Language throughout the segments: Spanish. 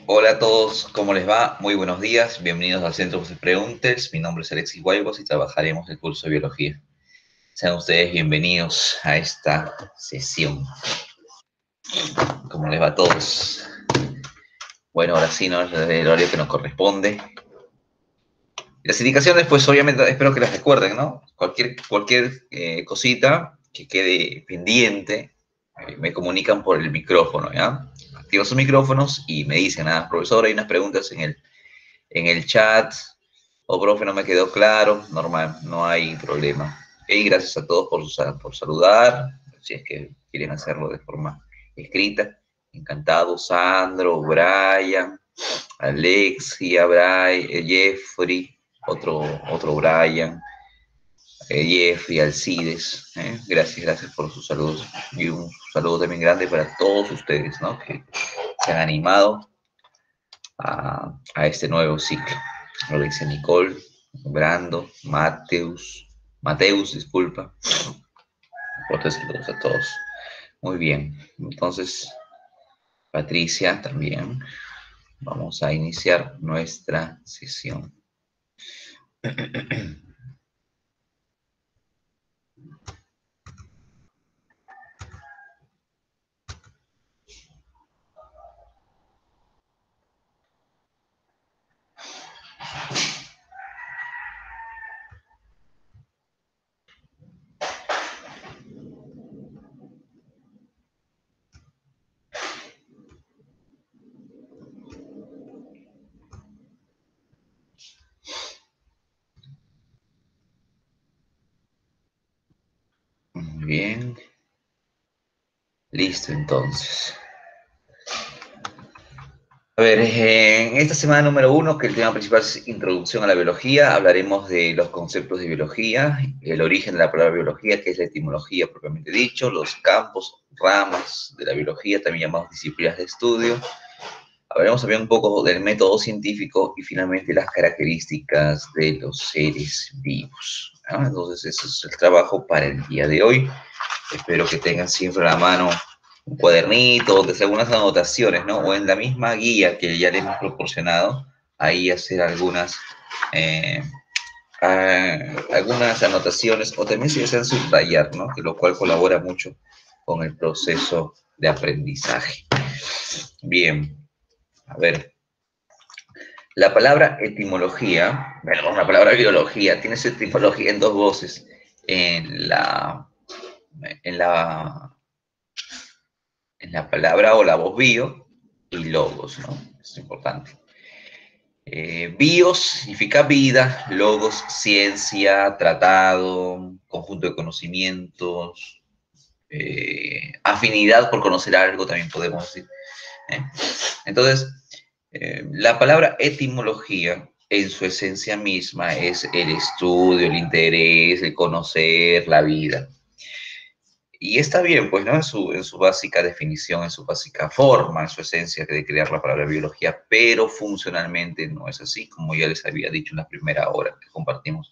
Hola a todos, ¿cómo les va? Muy buenos días, bienvenidos al Centro José Preguntes. Mi nombre es Alexis Guaybos y trabajaremos el curso de Biología. Sean ustedes bienvenidos a esta sesión. ¿Cómo les va a todos? Bueno, ahora sí, ¿no? Es el horario que nos corresponde. Las indicaciones, pues obviamente espero que las recuerden, ¿no? Cualquier cosita que quede pendiente, me comunican por el micrófono, ¿ya? Activo sus micrófonos y me dicen, profesor, hay unas preguntas en el chat, o profe, no me quedó claro, normal, no hay problema. Y gracias a todos por saludar, si es que quieren hacerlo de forma escrita. Encantado, Sandro, Brian, Alexia, Brian, Jeffrey, otro Brian, Jeffrey, Alcides. Gracias por sus saludos. Y un saludo también grande para todos ustedes, ¿no? Que se han animado a este nuevo ciclo. Alexia Nicole, Brando, Mateus, disculpa. Otros saludos a todos. Muy bien. Entonces, Patricia también. Vamos a iniciar nuestra sesión. Muy bien. Listo, entonces. A ver, en esta semana número 1, que el tema principal es Introducción a la Biología, hablaremos de los conceptos de biología, el origen de la palabra biología, que es la etimología propiamente dicho, los campos, ramas de la biología, también llamados disciplinas de estudio. Hablaremos también un poco del método científico y finalmente las características de los seres vivos, ¿no? Entonces, ese es el trabajo para el día de hoy. Espero que tengan siempre a la mano un cuadernito, donde sea algunas anotaciones, ¿no? O en la misma guía que ya les hemos proporcionado, ahí hacer eh, algunas anotaciones, o también si desean subrayar, ¿no? Que lo cual colabora mucho con el proceso de aprendizaje. Bien, a ver. La palabra etimología, perdón, la palabra biología, tiene su etimología en dos voces. En la, en la en la palabra o la voz bio y logos, ¿no? Es importante. Bios significa vida, logos, ciencia, tratado, conjunto de conocimientos, afinidad por conocer algo, también podemos decir. ¿Eh? Entonces, la palabra etimología en su esencia misma es el estudio, el interés, el conocer la vida. Y está bien, pues, ¿no? En su básica definición, en su básica forma, en su esencia de crear la palabra biología, pero funcionalmente no es así, como ya les había dicho en la primera hora que compartimos.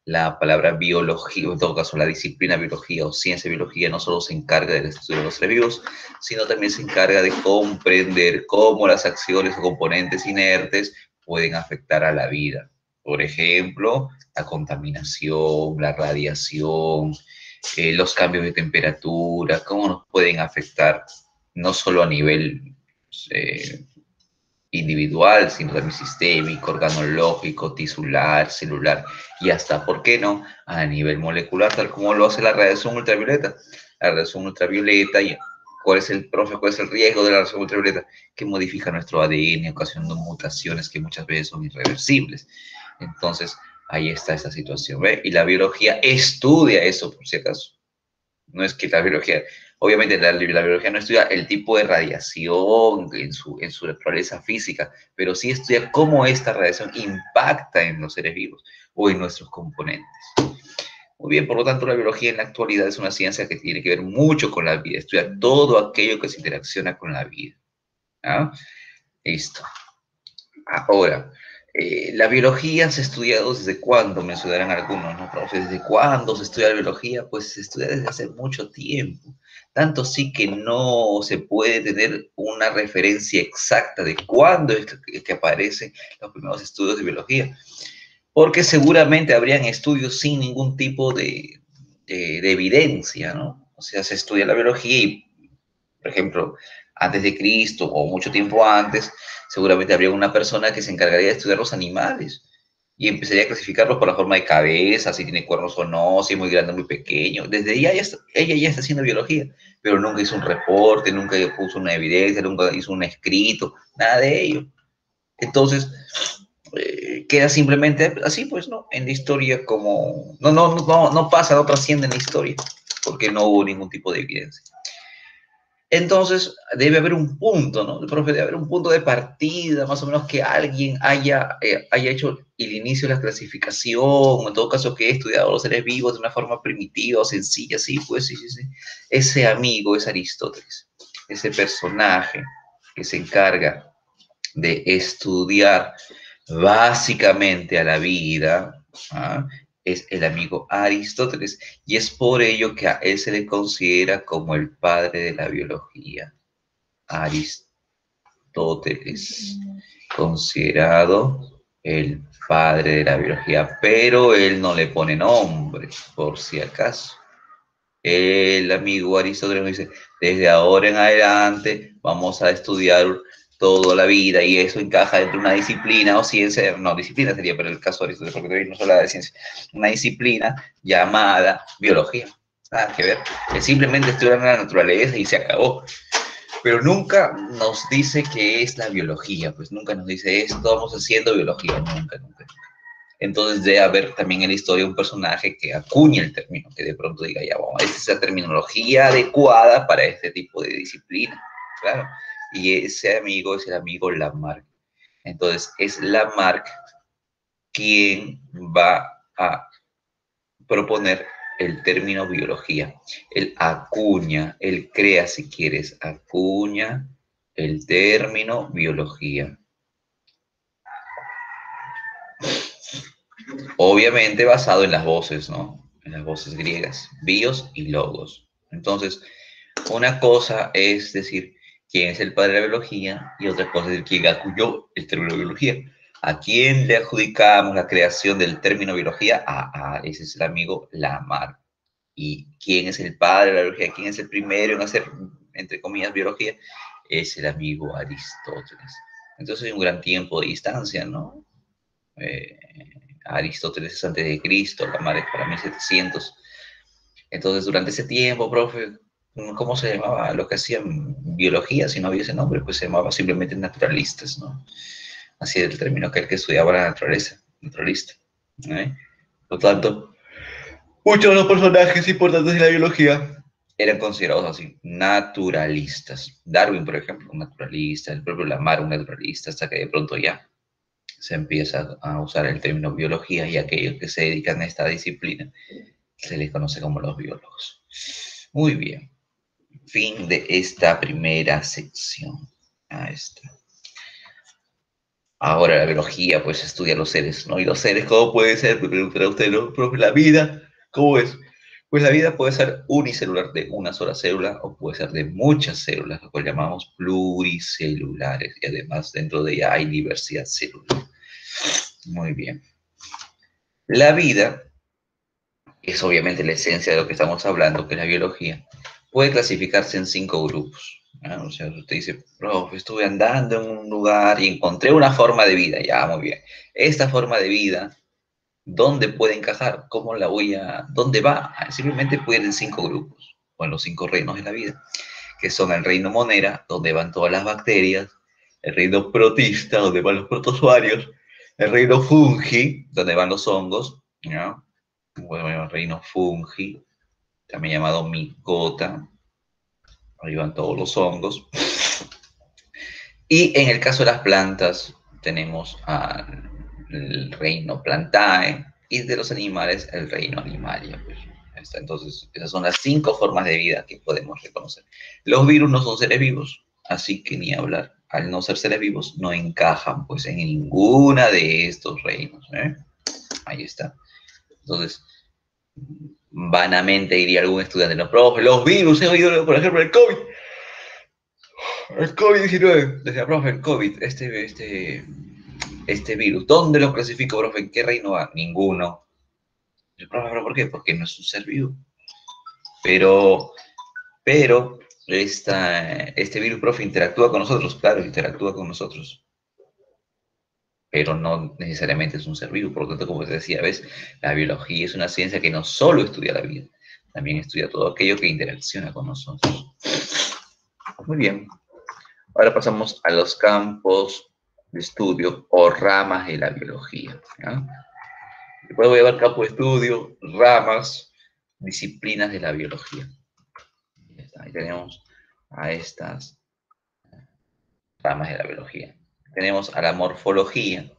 La palabra biología, o en todo caso la disciplina biología o ciencia biología, no solo se encarga del estudio de los seres vivos, sino también se encarga de comprender cómo las acciones o componentes inertes pueden afectar a la vida. Por ejemplo, la contaminación, la radiación, los cambios de temperatura, cómo nos pueden afectar no solo a nivel eh, individual, sino también sistémico, organológico, tisular, celular y hasta, ¿por qué no?, a nivel molecular, tal como lo hace la radiación ultravioleta. La radiación ultravioleta, y ¿cuál es el riesgo de la radiación ultravioleta? Que modifica nuestro ADN, ocasionando mutaciones que muchas veces son irreversibles. Entonces, ahí está esa situación, ¿ve? Y la biología estudia eso, por si acaso. No es que la biología, obviamente la biología no estudia el tipo de radiación en su naturaleza física, pero sí estudia cómo esta radiación impacta en los seres vivos o en nuestros componentes. Muy bien, por lo tanto, la biología en la actualidad es una ciencia que tiene que ver mucho con la vida, estudia todo aquello que se interacciona con la vida. ¿Ah? Listo. Ahora, La biología se ha estudiado desde cuándo, mencionarán algunos, ¿no? Profe, ¿desde cuándo se estudia la biología? Pues se estudia desde hace mucho tiempo. Tanto sí que no se puede tener una referencia exacta de cuándo es que aparecen los primeros estudios de biología, porque seguramente habrían estudios sin ningún tipo de evidencia, ¿no? O sea, se estudia la biología y, por ejemplo, antes de Cristo o mucho tiempo antes, seguramente habría una persona que se encargaría de estudiar los animales y empezaría a clasificarlos por la forma de cabeza, si tiene cuernos o no, si es muy grande o muy pequeño. Desde ella ya está haciendo biología, pero nunca hizo un reporte, nunca puso una evidencia, nunca hizo un escrito, nada de ello. Entonces, queda simplemente así, pues, ¿no? En la historia como... No pasa, no trasciende en la historia, porque no hubo ningún tipo de evidencia. Entonces, debe haber un punto, ¿no? El profe, debe haber un punto de partida, más o menos que alguien haya hecho el inicio de la clasificación, en todo caso que haya estudiado los seres vivos de una forma primitiva o sencilla, sí, pues sí, sí, sí. Ese amigo es Aristóteles, ese personaje que se encarga de estudiar básicamente a la vida, ¿ah? Es el amigo Aristóteles, y es por ello que a él se le considera como el padre de la biología. Aristóteles, considerado el padre de la biología, pero él no le pone nombre, por si acaso. El amigo Aristóteles dice, desde ahora en adelante vamos a estudiar toda la vida y eso encaja dentro de una disciplina o ciencia, no, disciplina sería, pero el caso de Aristóteles, porque todavía no se habla de ciencia, una disciplina llamada biología. Nada que ver, es simplemente estudiar la naturaleza y se acabó. Pero nunca nos dice qué es la biología, pues nunca nos dice esto, vamos haciendo biología, nunca, nunca. Entonces debe haber también en la historia un personaje que acuñe el término, que de pronto diga, ya, vamos, esta es la terminología adecuada para este tipo de disciplina, claro. Y ese amigo es el amigo Lamarck. Entonces es Lamarck quien va a proponer el término biología. Él acuña, él crea, si quieres, acuña el término biología. Obviamente basado en las voces, ¿no? En las voces griegas, bios y logos. Entonces, una cosa es decir quién es el padre de la biología y otra cosa es decir quién acuñó el término biología. ¿A quién le adjudicamos la creación del término biología? Ese es el amigo Lamarck. ¿Y quién es el padre de la biología? ¿Quién es el primero en hacer, entre comillas, biología? Es el amigo Aristóteles. Entonces hay un gran tiempo de distancia, ¿no? Eh, Aristóteles es antes de Cristo, Lamarck es para 1700. Entonces, durante ese tiempo, profe, ¿cómo se llamaba? Lo que hacían biología, si no había ese nombre, pues se llamaba simplemente naturalistas, ¿no? Así es el término que el que estudiaba la naturaleza, naturalista. ¿Eh? Por lo tanto, muchos de los personajes importantes de la biología eran considerados así, naturalistas. Darwin, por ejemplo, un naturalista, el propio Lamarck, un naturalista, hasta que de pronto ya se empieza a usar el término biología y aquellos que se dedican a esta disciplina se les conoce como los biólogos. Muy bien, fin de esta primera sección. Ahí está. Ahora la biología pues estudia los seres, ¿no? Y los seres, ¿cómo puede ser? Me preguntará usted, ¿no? Profe, la vida, ¿cómo es? Pues la vida puede ser unicelular de una sola célula o puede ser de muchas células, lo cual llamamos pluricelulares. Y además dentro de ella hay diversidad celular. Muy bien. La vida es obviamente la esencia de lo que estamos hablando, que es la biología, puede clasificarse en 5 grupos. ¿No? O sea, usted dice, profe, estuve andando en un lugar y encontré una forma de vida. Ya, muy bien. Esta forma de vida, ¿dónde puede encajar? ¿Cómo la voy a...? ¿Dónde va? Simplemente puede ir en 5 grupos, o en los 5 reinos de la vida, que son el reino monera, donde van todas las bacterias, el reino protista, donde van los protozoarios, el reino fungi, donde van los hongos, ¿no? Bueno, el reino fungi, también llamado micota, ahí van todos los hongos. Y en el caso de las plantas, tenemos el reino plantae, y de los animales, el reino animalia. Pues. Entonces, esas son las 5 formas de vida que podemos reconocer. Los virus no son seres vivos, así que ni hablar. al no ser seres vivos, no encajan pues en ninguna de estos reinos. Ahí está. Entonces, vanamente diría algún estudiante, no, profe, los virus, he oído, por ejemplo, el COVID-19, decía, profe, el COVID, este virus, ¿dónde lo clasifico, profe? ¿En qué reino va? Ninguno. Yo, profe, ¿pero por qué? Porque no es un ser vivo. Pero este virus, profe, interactúa con nosotros, claro, interactúa con nosotros, pero no necesariamente es un ser vivo. Por lo tanto, como te decía, ¿ves? La biología es una ciencia que no solo estudia la vida, también estudia todo aquello que interacciona con nosotros. Muy bien. Ahora pasamos a los campos de estudio o ramas de la biología. ¿Ya? Después voy a ver campo de estudio, ramas, disciplinas de la biología. Ahí tenemos a estas ramas de la biología. Tenemos a la morfología,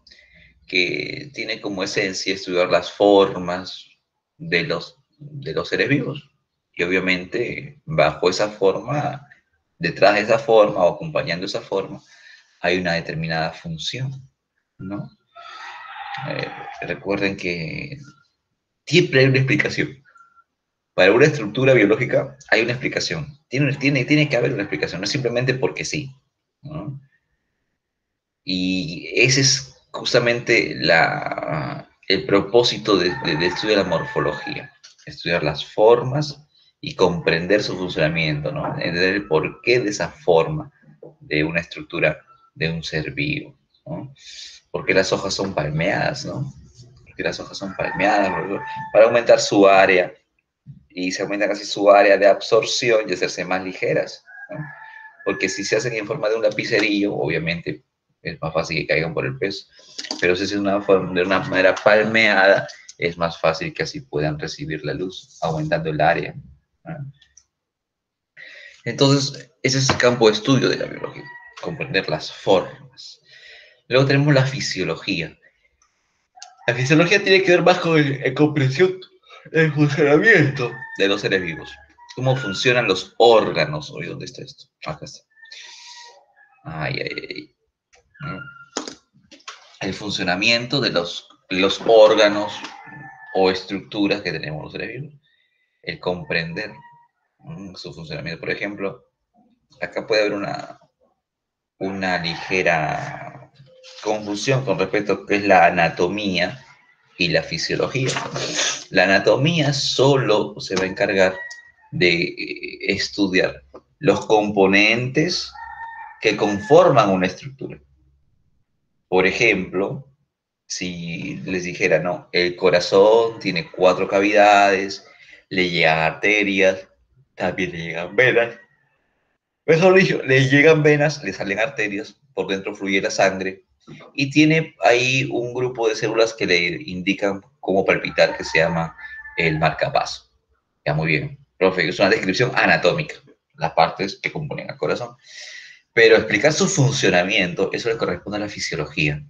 que tiene como esencia estudiar las formas de los seres vivos. Y obviamente, bajo esa forma, detrás de esa forma o acompañando esa forma, hay una determinada función, ¿no? Recuerden que siempre hay una explicación. Para una estructura biológica hay una explicación. Tiene que haber una explicación, no es simplemente porque sí, ¿no? Y ese es justamente el propósito del estudio de la morfología, estudiar las formas y comprender su funcionamiento, ¿no? Entender el porqué de esa forma de una estructura de un ser vivo, ¿no? ¿Por qué las hojas son palmeadas, ¿no? Porque las hojas son palmeadas para aumentar su área y se aumenta casi su área de absorción y hacerse más ligeras, ¿no? Porque si se hacen en forma de un lapicerillo, obviamente es más fácil que caigan por el peso, pero si es de una manera palmeada, es más fácil que así puedan recibir la luz, aumentando el área, ¿no? Entonces, ese es el campo de estudio de la biología, comprender las formas. Luego tenemos la fisiología. La fisiología tiene que ver más con la comprensión del funcionamiento de los seres vivos. Cómo funcionan los órganos. Oye, ¿dónde está esto? Acá está. Ay, ay, ay. El funcionamiento de los órganos o estructuras que tenemos los seres vivos. El comprender su funcionamiento. Por ejemplo, acá puede haber una ligera confusión con respecto a qué es la anatomía y la fisiología. La anatomía solo se va a encargar de estudiar los componentes que conforman una estructura. Por ejemplo, si les dijera, no, el corazón tiene 4 cavidades, le llegan arterias, también le llegan venas. Mejor dicho, le llegan venas, le salen arterias, por dentro fluye la sangre y tiene ahí un grupo de células que le indican cómo palpitar, que se llama el marcapaso. Ya, muy bien, profe, es una descripción anatómica, las partes que componen el corazón. Pero explicar su funcionamiento, eso le corresponde a la fisiología.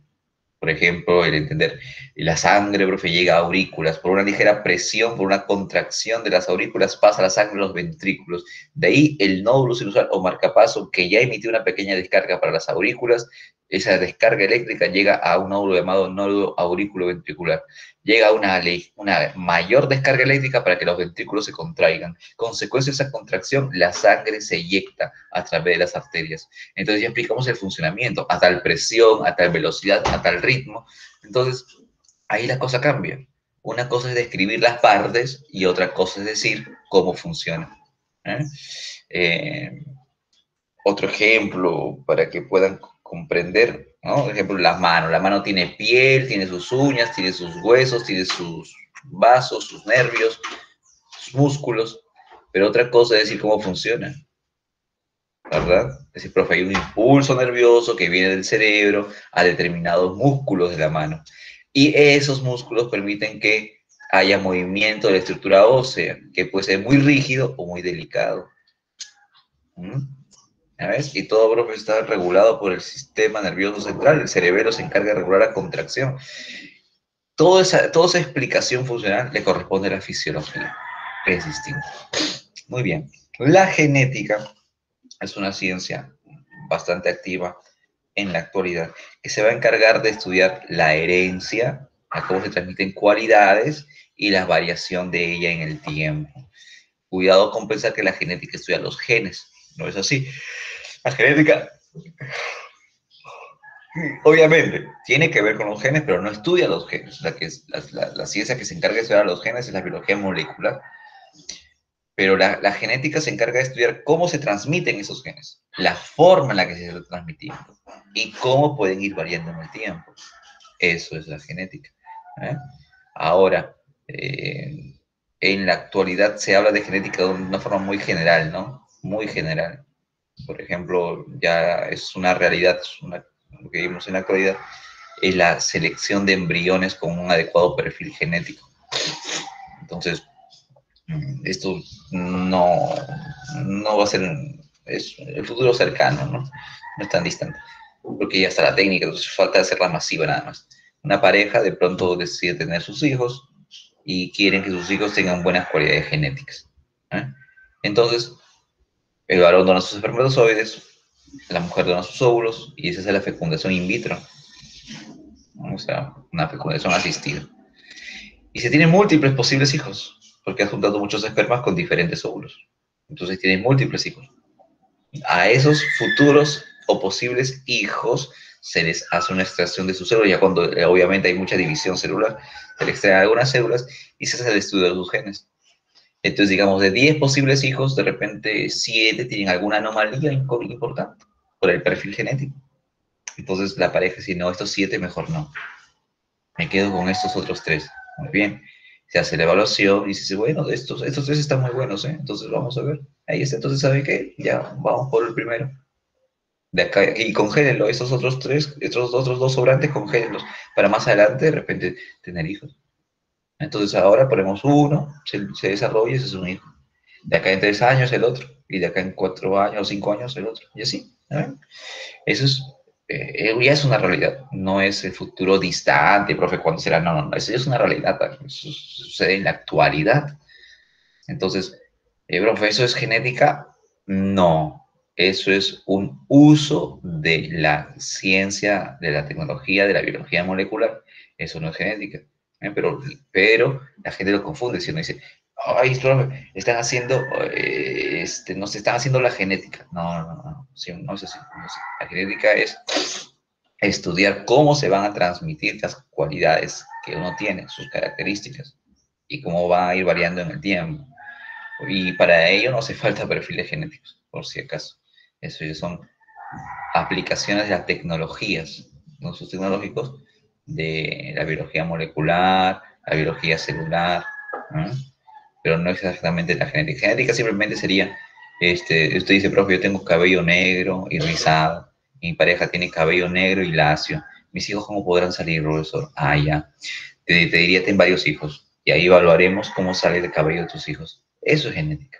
Por ejemplo, el entender la sangre, profe, llega a aurículas. Por una ligera presión, por una contracción de las aurículas, pasa la sangre a los ventrículos. De ahí el nódulo sinusal o marcapaso, que ya emitió una pequeña descarga para las aurículas, esa descarga eléctrica llega a un nódulo llamado nódulo aurículo-ventricular. Llega a una mayor descarga eléctrica para que los ventrículos se contraigan. Consecuencia de esa contracción, la sangre se eyecta a través de las arterias. Entonces ya explicamos el funcionamiento, a tal presión, a tal velocidad, a tal ritmo. Entonces, ahí la cosa cambia. Una cosa es describir las partes y otra cosa es decir cómo funciona. Otro ejemplo para que puedan comprender, ¿no? Por ejemplo, la mano. La mano tiene piel, tiene sus uñas, tiene sus huesos, tiene sus vasos, sus nervios, sus músculos. Pero otra cosa es decir cómo funciona, ¿verdad? Es decir, profe, hay un impulso nervioso que viene del cerebro a determinados músculos de la mano. Y esos músculos permiten que haya movimiento de la estructura ósea, que puede ser muy rígido o muy delicado. ¿Ya ves? Y todo, profe, está regulado por el sistema nervioso central. El cerebelo se encarga de regular la contracción. Toda esa explicación funcional le corresponde a la fisiología. Es distinto. Muy bien. La genética es una ciencia bastante activa en la actualidad que se va a encargar de estudiar la herencia, a cómo se transmiten cualidades y la variación de ella en el tiempo. Cuidado con pensar que la genética estudia los genes, no es así. La genética, obviamente, tiene que ver con los genes, pero no estudia los genes. La ciencia que se encarga de estudiar los genes es la biología molecular, pero la genética se encarga de estudiar cómo se transmiten esos genes, la forma en la que se están transmitiendo y cómo pueden ir variando en el tiempo. Eso es la genética. ¿Eh? Ahora, en la actualidad se habla de genética de una forma muy general, ¿no? Muy general. Por ejemplo, ya es una realidad, lo que vimos en la actualidad, es la selección de embriones con un adecuado perfil genético. Entonces, esto no va a ser, es el futuro cercano, ¿no? No es tan distante, porque ya está la técnica, entonces falta hacerla masiva nada más. Una pareja de pronto decide tener sus hijos y quieren que sus hijos tengan buenas cualidades genéticas. ¿Eh? Entonces, el varón dona sus espermatozoides, la mujer dona sus óvulos y esa es la fecundación in vitro, ¿no? O sea, una fecundación asistida. Y se tienen múltiples posibles hijos, porque has juntado muchos espermas con diferentes óvulos. Entonces tienen múltiples hijos. A esos futuros o posibles hijos se les hace una extracción de sus células, ya cuando obviamente hay mucha división celular, se les extraen algunas células y se hace el estudio de sus genes. Entonces, digamos, de 10 posibles hijos, de repente 7 tienen alguna anomalía importante por el perfil genético. Entonces la pareja dice, no, estos 7 mejor no. Me quedo con estos otros 3. Muy bien. Se hace la evaluación y dice, bueno, estos 3 están muy buenos, ¿eh? Entonces vamos a ver. Ahí está, entonces, ¿sabe qué? Ya, vamos por el primero. De acá, y congélenlo, esos otros 3, estos otros 2 sobrantes, congélenlos, para más adelante, de repente, tener hijos. Entonces ahora ponemos uno, se desarrolla, ese es un hijo. De acá en 3 años el otro, y de acá en 4 años o 5 años el otro, y así. ¿Eh? Eso es, ya es una realidad, no es el futuro distante, profe, ¿cuándo será? No, no, no, eso es una realidad, eso sucede en la actualidad. Entonces, profe, ¿eso es genética? No, eso es un uso de la ciencia, de la tecnología, de la biología molecular. Eso no es genética. Pero la gente lo confunde, si uno dice, ay, profe, están haciendo, no se están haciendo la genética. No, no, no, sí, no es así, no es así. La genética es estudiar cómo se van a transmitir las cualidades que uno tiene, sus características, y cómo va a ir variando en el tiempo. Y para ello no hace falta perfiles genéticos, por si acaso. Eso ya son aplicaciones de las tecnologías, no usos tecnológicos, de la biología molecular, la biología celular, ¿no? Pero no exactamente la genética. Genética simplemente sería, usted dice, profe, yo tengo cabello negro y rizado, mi pareja tiene cabello negro y lacio, mis hijos, ¿cómo podrán salir, profesor? Ah, ya. Te diría, ten varios hijos, y ahí evaluaremos cómo sale el cabello de tus hijos. Eso es genética.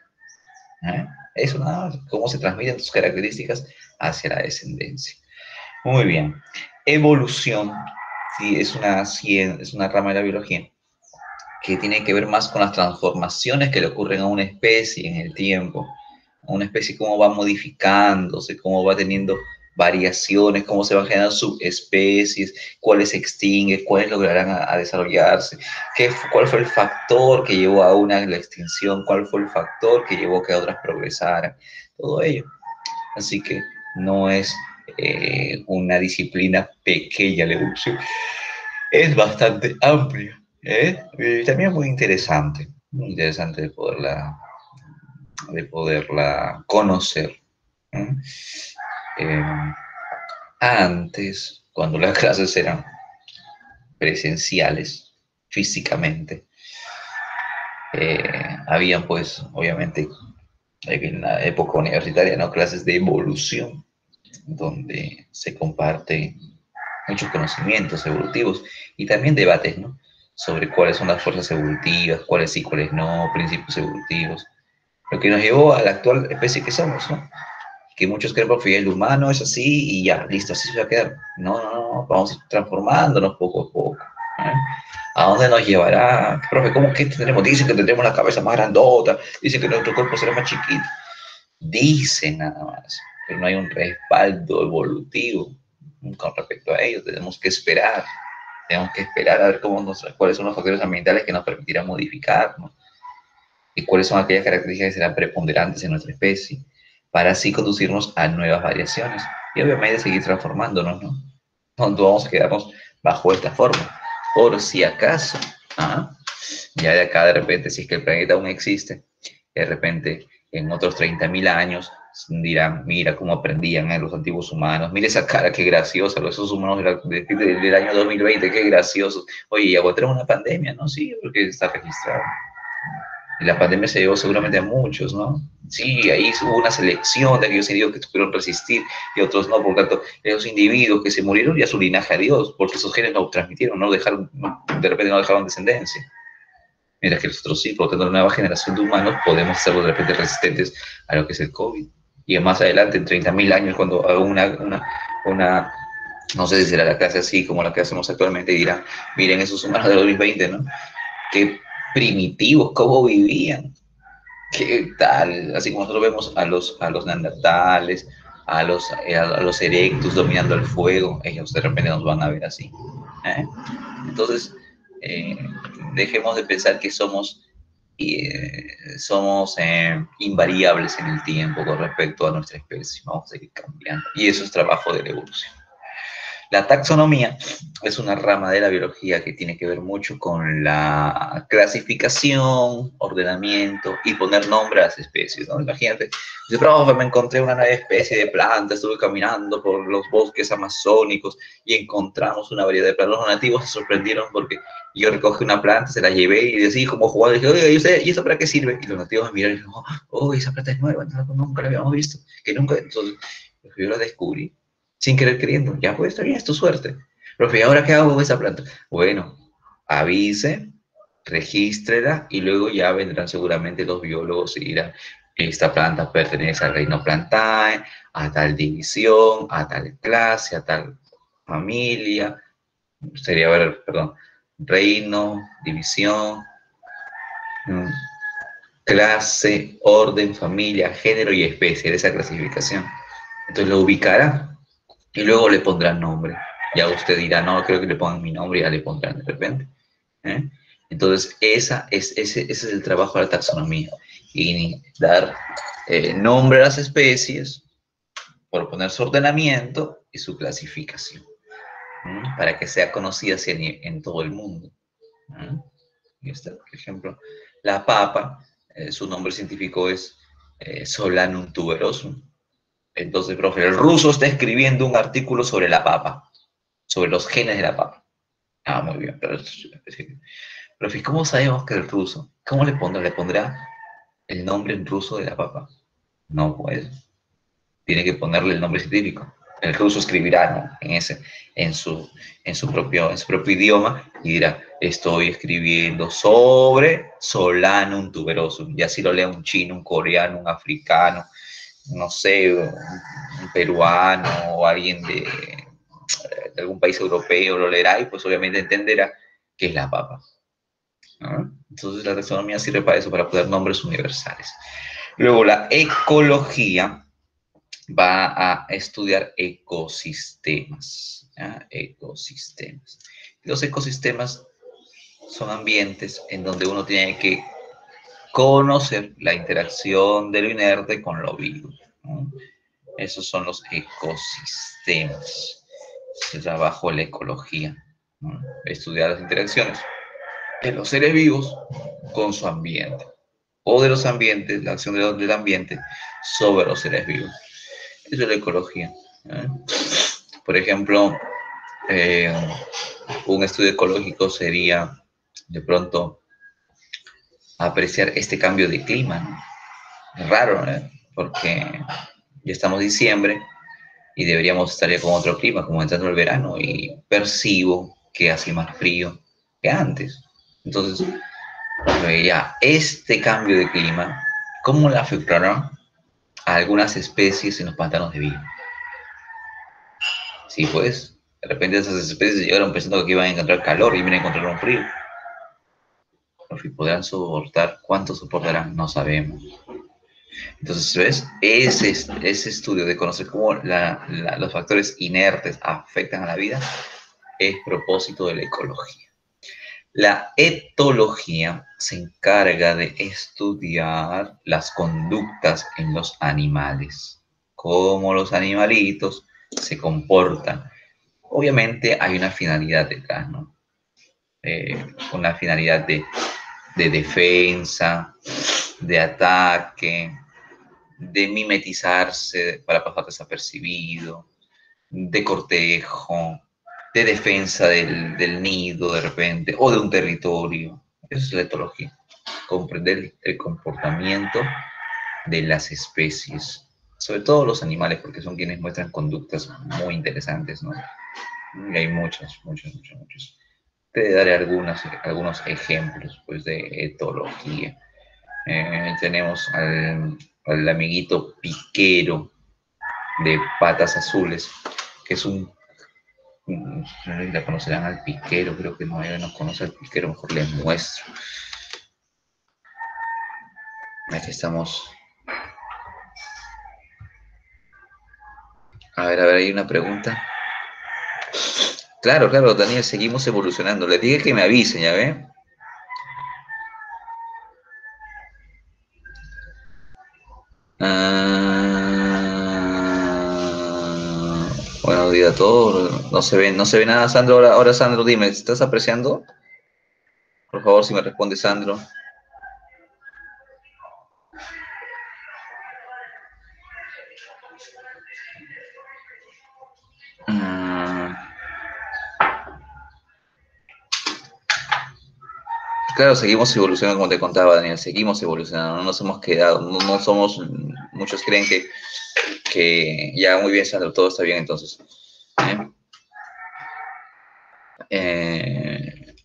¿Eh? Eso nada más, cómo se transmiten tus características hacia la descendencia. Muy bien. Evolución, sí, es una rama de la biología que tiene que ver más con las transformaciones que le ocurren a una especie en el tiempo. A una especie, cómo va modificándose, cómo va teniendo variaciones, cómo se van generando subespecies, cuáles se extinguen, cuáles lograrán a desarrollarse, cuál fue el factor que llevó a una a la extinción, cuál fue el factor que llevó a que otras progresaran, todo ello. Así que no es una disciplina pequeña la evolución, es bastante amplia. También es muy interesante de poderla conocer. ¿Eh? Eh, Antes, cuando las clases eran presenciales, físicamente, habían pues, obviamente, en la época universitaria, ¿no? Clases de evolución, donde se comparten muchos conocimientos evolutivos y también debates, ¿no? Sobre cuáles son las fuerzas evolutivas, cuáles sí, cuáles no, principios evolutivos, lo que nos llevó a la actual especie que somos, ¿no? Que muchos creen que el humano es así y ya, listo, así se va a quedar. No, no, no, vamos a ir transformándonos poco a poco. ¿Eh? ¿A dónde nos llevará? Profe, ¿cómo que tendremos? Dicen que tendremos la cabeza más grandota, dicen que nuestro cuerpo será más chiquito. Dicen nada más, pero no hay un respaldo evolutivo. con respecto a ello. Tenemos que esperar a ver cuáles son los factores ambientales que nos permitirán modificar, ¿no? Y cuáles son aquellas características que serán preponderantes en nuestra especie, para así conducirnos a nuevas variaciones y obviamente seguir transformándonos, ¿no? No vamos a quedarnos bajo esta forma, por si acaso, ¿ah? Ya de acá de repente, si es que el planeta aún existe, de repente en otros 30.000 años dirán, mira cómo aprendían los antiguos humanos, mira esa cara, qué graciosa, esos humanos del año 2020, qué graciosos. Oye, y aguantamos una pandemia, ¿no? Sí, porque está registrado. Y la pandemia se llevó seguramente a muchos, ¿no? Sí, ahí hubo una selección de aquellos individuos que pudieron resistir y otros no. Por lo tanto, esos individuos que se murieron ya su linaje a Dios, porque sus genes no transmitieron, no dejaron, de repente no dejaron descendencia. Mira que nosotros sí, por lo tanto, la nueva generación de humanos podemos ser de repente resistentes a lo que es el COVID. Y más adelante, en 30.000 años, cuando haga no sé si será la clase así como la que hacemos actualmente, y dirán, miren esos humanos de 2020, ¿no? Qué primitivos, cómo vivían, qué tal, así como nosotros vemos a los neandertales, a los erectus dominando el fuego, ellos de repente nos van a ver así. ¿Eh? Entonces, eh, dejemos de pensar que somos invariables en el tiempo con respecto a nuestra especie, vamos a seguir cambiando. Y eso es trabajo de la evolución. La taxonomía es una rama de la biología que tiene que ver mucho con la clasificación, ordenamiento y poner nombre a las especies, ¿no? Imagínate, dice, profe, me encontré una nueva especie de planta, estuve caminando por los bosques amazónicos y encontramos una variedad de plantas. Los nativos se sorprendieron porque yo recogí una planta, se la llevé y así como jugando, dije, oye, ¿y eso para qué sirve? Y los nativos me miraron y dijeron, oh, esa planta es nueva, nunca la habíamos visto, que nunca, entonces yo la descubrí sin querer queriendo. Ya pues, está bien, es tu suerte. Profe, ¿y ahora qué hago con esa planta? Bueno, avise, regístrela y luego ya vendrán seguramente los biólogos y dirán, esta planta pertenece al reino Plantae, a tal división, a tal clase, a tal familia. Sería, a ver, perdón, reino, división, clase, orden, familia, género y especie de esa clasificación. Entonces lo ubicará y luego le pondrán nombre. Ya usted dirá, no, creo que le pongan mi nombre y ya le pondrán de repente. ¿Eh? Entonces, ese es el trabajo de la taxonomía. Y dar nombre a las especies, proponer su ordenamiento y su clasificación, para que sea conocida en todo el mundo. Y está, por ejemplo, la papa, su nombre científico es Solanum tuberosum. Entonces, profe, el ruso está escribiendo un artículo sobre la papa, sobre los genes de la papa. Ah, muy bien, pero profe, ¿cómo sabemos que el ruso? ¿Cómo le pondrá? ¿Le pondrá el nombre en ruso de la papa? No, pues, tiene que ponerle el nombre científico. El ruso escribirá, ¿no? en su propio idioma y dirá, estoy escribiendo sobre Solanum tuberosum. Y así lo lea un chino, un coreano, un africano, no sé, un peruano o alguien de algún país europeo lo leerá y pues obviamente entenderá qué es la papa, ¿no? Entonces la taxonomía sirve para eso, para poner nombres universales. Luego la ecología va a estudiar ecosistemas, ¿ya? Ecosistemas. Los ecosistemas son ambientes en donde uno tiene que conocer la interacción de lo inerte con lo vivo, ¿no? Esos son los ecosistemas. El trabajo de la ecología, ¿no? Estudiar las interacciones de los seres vivos con su ambiente, o de los ambientes, la acción del ambiente sobre los seres vivos. Eso es la ecología. Por ejemplo, un estudio ecológico sería de pronto apreciar este cambio de clima, ¿no? Es raro, ¿no? Porque ya estamos en diciembre y deberíamos estar ya con otro clima, como entrando el verano, y percibo que hace más frío que antes. Entonces, ya, este cambio de clima, ¿cómo le afectará a algunas especies en los pantanos de Villa? Sí, pues, de repente esas especies llegaron pensando que iban a encontrar calor y vienen a encontrar un frío. ¿Podrán soportar? ¿Cuánto soportarán? No sabemos. Entonces, ¿ves? Ese estudio de conocer cómo los factores inertes afectan a la vida es propósito de la ecología. La etología se encarga de estudiar las conductas en los animales, cómo los animalitos se comportan. Obviamente hay una finalidad detrás, ¿no? Una finalidad de defensa, de ataque, de mimetizarse para pasar desapercibido, de cortejo, de defensa del nido de repente, o de un territorio. Eso es la etología, comprender el comportamiento de las especies, sobre todo los animales, porque son quienes muestran conductas muy interesantes, ¿no? Y hay muchos. Te daré algunos ejemplos, pues, de etología. Tenemos al amiguito piquero de patas azules, que es no sé si la conocerán al piquero, creo que no, ella no conoce al piquero, mejor les muestro. Aquí estamos. A ver, hay una pregunta. Claro, Daniel, seguimos evolucionando. Les dije que me avisen, ¿ya ven? Buenos días a todos. No se ve nada, Sandro. Ahora, Sandro, dime, ¿estás apreciando? Por favor, si me responde Sandro. Claro, seguimos evolucionando, como te contaba, Daniel, seguimos evolucionando, no nos hemos quedado, no somos, muchos creen que ya muy bien, Sandro, todo está bien entonces. Eh,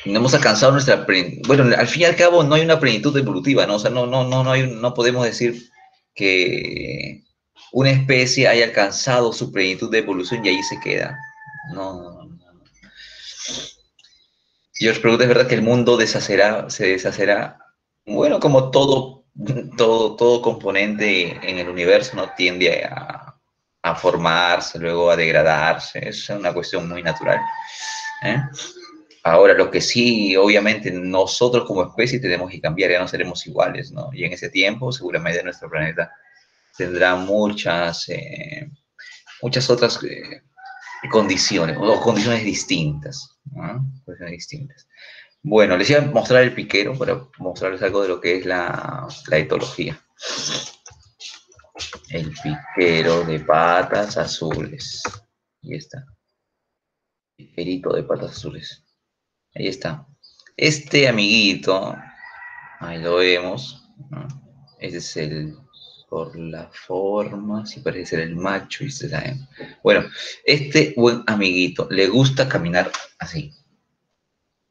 no hemos alcanzado nuestra bueno, al fin y al cabo no hay una plenitud evolutiva, ¿no? O sea, no podemos decir que una especie haya alcanzado su plenitud de evolución y ahí se queda. No. Yo os pregunto, ¿es verdad que el mundo se deshacerá? Bueno, como todo componente en el universo no tiende a formarse, luego a degradarse, es una cuestión muy natural. ¿Eh? Ahora, lo que sí, obviamente, nosotros como especie tenemos que cambiar, ya no seremos iguales, ¿no? Y en ese tiempo, seguramente nuestro planeta tendrá muchas otras condiciones, o condiciones distintas, ¿no? Condiciones distintas. Bueno, les iba a mostrar el piquero para mostrarles algo de lo que es la etología. El piquero de patas azules. Ahí está. Piquerito de patas azules. Ahí está. Este amiguito, ahí lo vemos, ¿no? Ese es por la forma, sí parece ser el macho y será hembra. Bueno, este buen amiguito le gusta caminar así,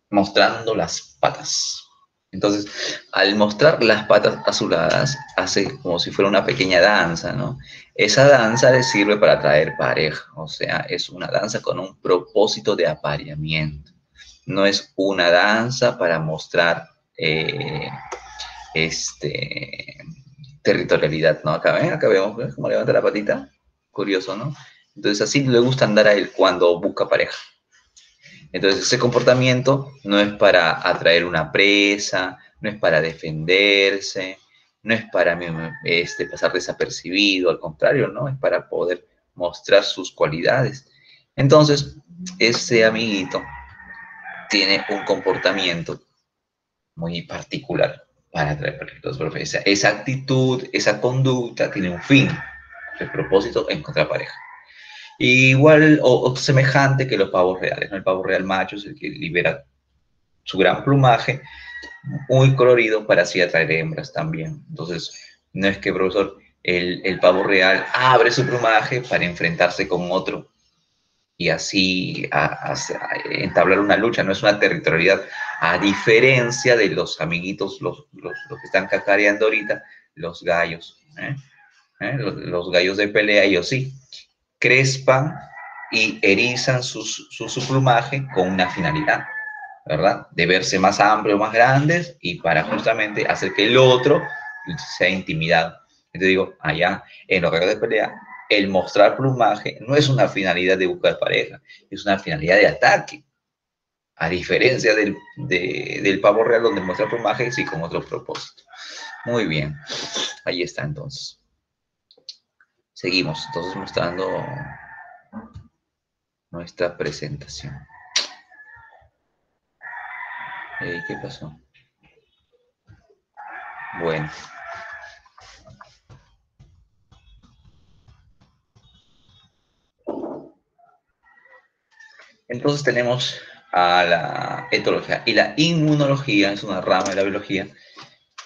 mostrando las patas. Entonces, al mostrar las patas azuladas, hace como si fuera una pequeña danza, ¿no? Esa danza le sirve para atraer pareja, o sea, es una danza con un propósito de apareamiento. No es una danza para mostrar este, territorialidad, ¿no? Acá vemos, ¿ves cómo levanta la patita? Curioso, ¿no? Entonces, así le gusta andar a él cuando busca pareja. Entonces, ese comportamiento no es para atraer una presa, no es para defenderse, no es para pasar desapercibido, al contrario, ¿no? Es para poder mostrar sus cualidades. Entonces, ese amiguito tiene un comportamiento muy particular para atraer parejas. Esa actitud, esa conducta tiene un fin, el propósito, encontrar pareja. Igual o semejante que los pavos reales, ¿no? El pavo real macho es el que libera su gran plumaje, muy colorido, para así atraer hembras también. Entonces, no es que, profesor, el pavo real abre su plumaje para enfrentarse con otro y así entablar una lucha, no es una territorialidad, a diferencia de los amiguitos, los que están cacareando ahorita, los gallos. Los gallos de pelea, ellos sí, crespan y erizan su plumaje con una finalidad. ¿verdad? De verse más amplios, más grandes, y para justamente hacer que el otro sea intimidado. Entonces digo, allá, en los juegos de pelea, el mostrar plumaje no es una finalidad de buscar pareja, es una finalidad de ataque. A diferencia del pavo real, donde muestra plumaje, sí, con otro propósito. Muy bien, ahí está entonces. Seguimos, entonces mostrando nuestra presentación. ¿Qué pasó? Bueno. Entonces tenemos a la etología. Y la inmunología es una rama de la biología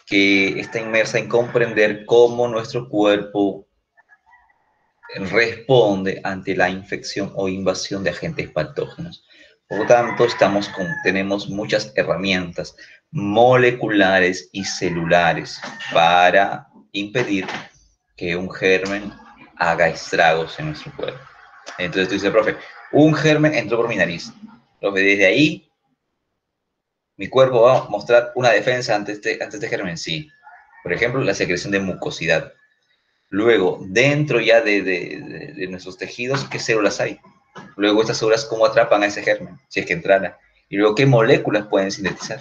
que está inmersa en comprender cómo nuestro cuerpo responde ante la infección o invasión de agentes patógenos. Por lo tanto, tenemos muchas herramientas moleculares y celulares para impedir que un germen haga estragos en nuestro cuerpo. Entonces tú dices, profe, un germen entró por mi nariz. Profe, desde ahí mi cuerpo va a mostrar una defensa ante este germen. Sí. Por ejemplo, la secreción de mucosidad. Luego, dentro ya de nuestros tejidos, ¿qué células hay? Luego, estas células, ¿cómo atrapan a ese germen? Si es que entrara. Y luego, ¿qué moléculas pueden sintetizar?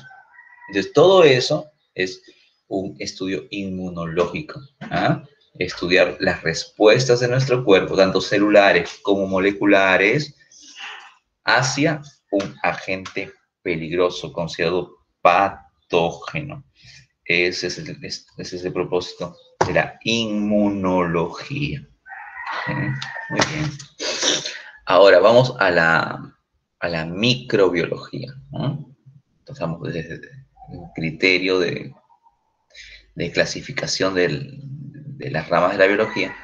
Entonces, todo eso es un estudio inmunológico. ¿Ah? Estudiar las respuestas de nuestro cuerpo, tanto celulares como moleculares, hacia un agente peligroso, considerado patógeno. Ese es el propósito de la inmunología. Muy bien. Ahora vamos a la microbiología, ¿no? Empezamos desde el criterio de clasificación de las ramas de la biología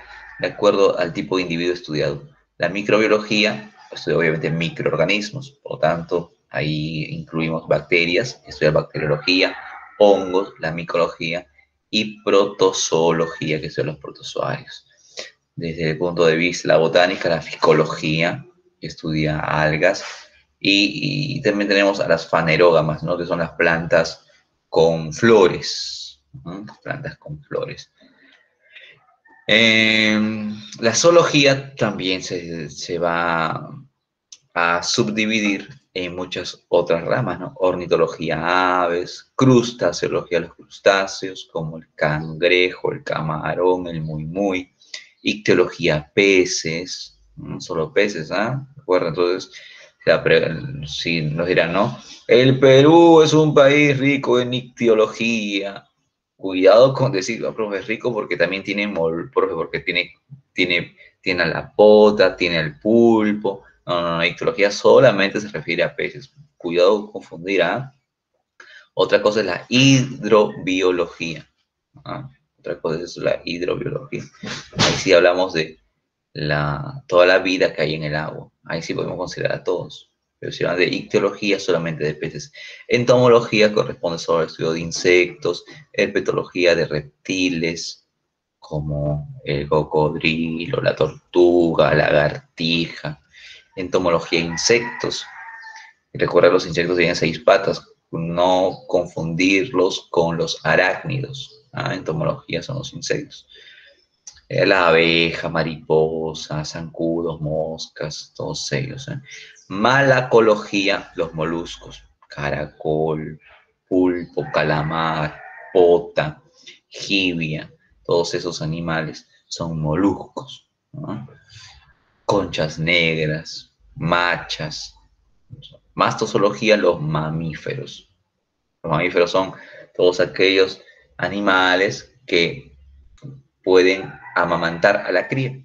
de acuerdo al tipo de individuo estudiado. La microbiología estudia obviamente microorganismos, por lo tanto, ahí incluimos bacterias, estudia bacteriología, hongos, la micología, y protozoología, que son los protozoarios. Desde el punto de vista de la botánica, la ficología, que estudia algas, y también tenemos a las fanerógamas, ¿no? Que son las plantas con flores, ¿no? Plantas con flores. La zoología también se va a subdividir en muchas otras ramas, ¿no? Ornitología aves, crustáceología los crustáceos, como el cangrejo, el camarón, el muy, ictiología peces, ¿no? Solo peces, ¿ah? ¿Recuerda? Entonces, si nos dirán, ¿no? El Perú es un país rico en ictiología. Cuidado con decir, oh, profe, es rico porque también tiene, profe, porque tiene a la pota, tiene al pulpo. No, ictiología solamente se refiere a peces. Cuidado con confundir, ¿ah? Otra cosa es la hidrobiología. ¿Ah? Otra cosa es la hidrobiología. Ahí sí hablamos de toda la vida que hay en el agua. Ahí sí podemos considerar a todos. Pero si hablan de ictiología, solamente de peces. Entomología corresponde solo al estudio de insectos, herpetología de reptiles, como el cocodrilo, la tortuga, la lagartija. Entomología de insectos. Recuerda, los insectos tienen 6 patas. No confundirlos con los arácnidos. ¿Ah? Entomología son los insectos. La abeja, mariposa, zancudos, moscas, todos ellos. Malacología, los moluscos, caracol, pulpo, calamar, pota, jibia, todos esos animales son moluscos, ¿no? Conchas negras, machas. Mastozoología, los mamíferos. Los mamíferos son todos aquellos animales que pueden amamantar a la cría.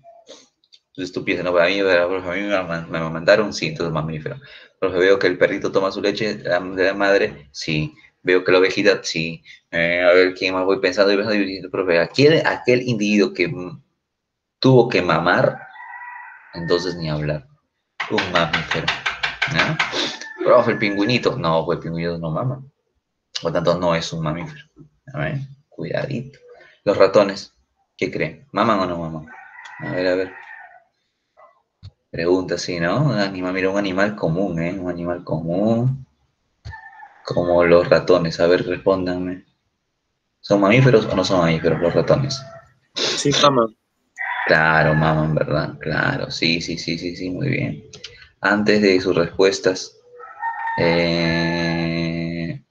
Entonces tú piensas, no, para mí me amamantaron, sí, entonces mamífero. Pero veo que el perrito toma su leche de la madre, sí. Veo que la ovejita, sí. A ver, ¿quién más voy pensando? Y diciendo, profe, aquel individuo que tuvo que mamar, entonces ni hablar. Un mamífero. ¿No? Profe, el pingüinito. No, pues el pingüinito no mama. Por tanto, no es un mamífero. A ver, cuidadito. Los ratones, ¿qué creen? ¿Maman o no maman? A ver. Pregunta así, ¿no? Un animal, mira, un animal común, ¿eh? Un animal común. Como los ratones. A ver, respóndanme. ¿Son mamíferos o no son mamíferos los ratones? Sí, mamá. Claro, maman, ¿verdad? Claro, sí, sí, sí, sí, sí, muy bien. Antes de sus respuestas, eh,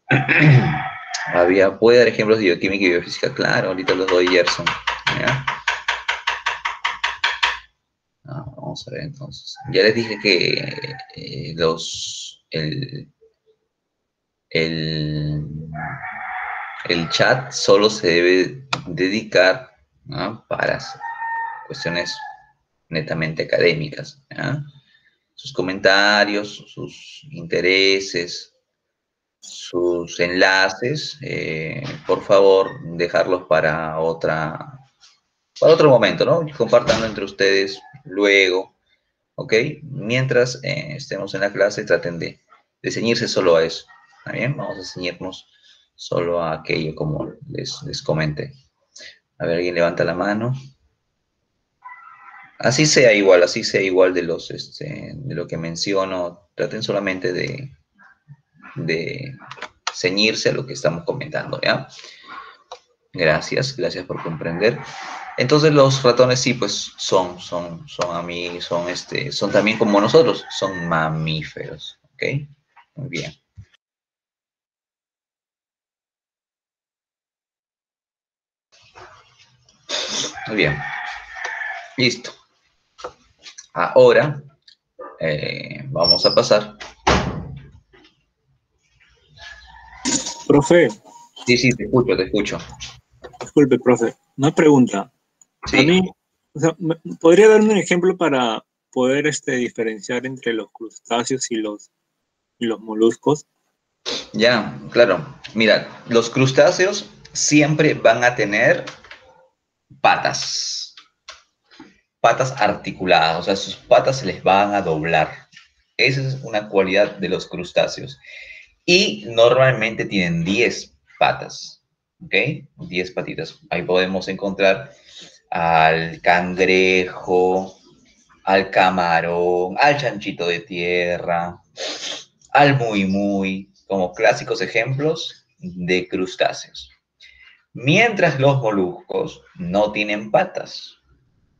¿puede dar ejemplos de bioquímica y biofísica? Claro, ahorita los doy, Gerson. ¿Ya? Vamos a ver entonces. Ya les dije que el, el chat solo se debe dedicar, ¿no?, para cuestiones netamente académicas, ¿ya? Sus comentarios, sus intereses, sus enlaces, por favor, dejarlos para otro momento, ¿no? Compartanlo entre ustedes luego, ¿ok? Mientras estemos en la clase, traten de ceñirse solo a eso, ¿está bien? Vamos a ceñirnos solo a aquello, como les comenté. A ver, ¿alguien levanta la mano? Así sea igual de lo que menciono, traten solamente de ceñirse a lo que estamos comentando, ¿ya? Gracias, gracias por comprender. Entonces los ratones sí, pues son también como nosotros, son mamíferos, ¿ok? Muy bien. Muy bien. Listo. Ahora vamos a pasar. Profe, Sí, sí, te escucho, te escucho. disculpe, profe. Una pregunta. A Sí, mí, o sea, ¿podría darme un ejemplo para poder diferenciar entre los crustáceos y los moluscos? ya, claro. Mira, los crustáceos siempre van a tener patas, patas articuladas, o sea, sus patas se les van a doblar. Esa es una cualidad de los crustáceos. Y normalmente tienen 10 patas, ¿ok? 10 patitas. Ahí podemos encontrar al cangrejo, al camarón, al chanchito de tierra, al muy muy, como clásicos ejemplos de crustáceos. Mientras los moluscos no tienen patas,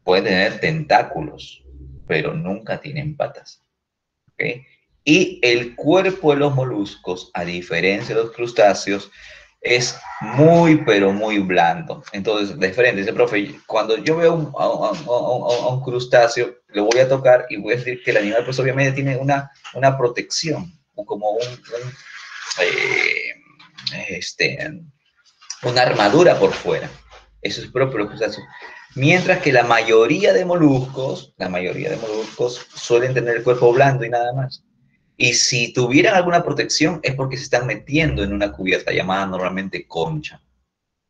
pueden tener tentáculos, pero nunca tienen patas. ¿Okay? Y el cuerpo de los moluscos, a diferencia de los crustáceos, es muy, pero muy blando. Entonces, diferente. Dice, profe, cuando yo veo a un crustáceo, lo voy a tocar y voy a decir que el animal, pues obviamente tiene una protección, o como una armadura por fuera. Eso es propio de los crustáceos. Mientras que la mayoría de moluscos suelen tener el cuerpo blando y nada más. Y si tuvieran alguna protección es porque se están metiendo en una cubierta llamada normalmente concha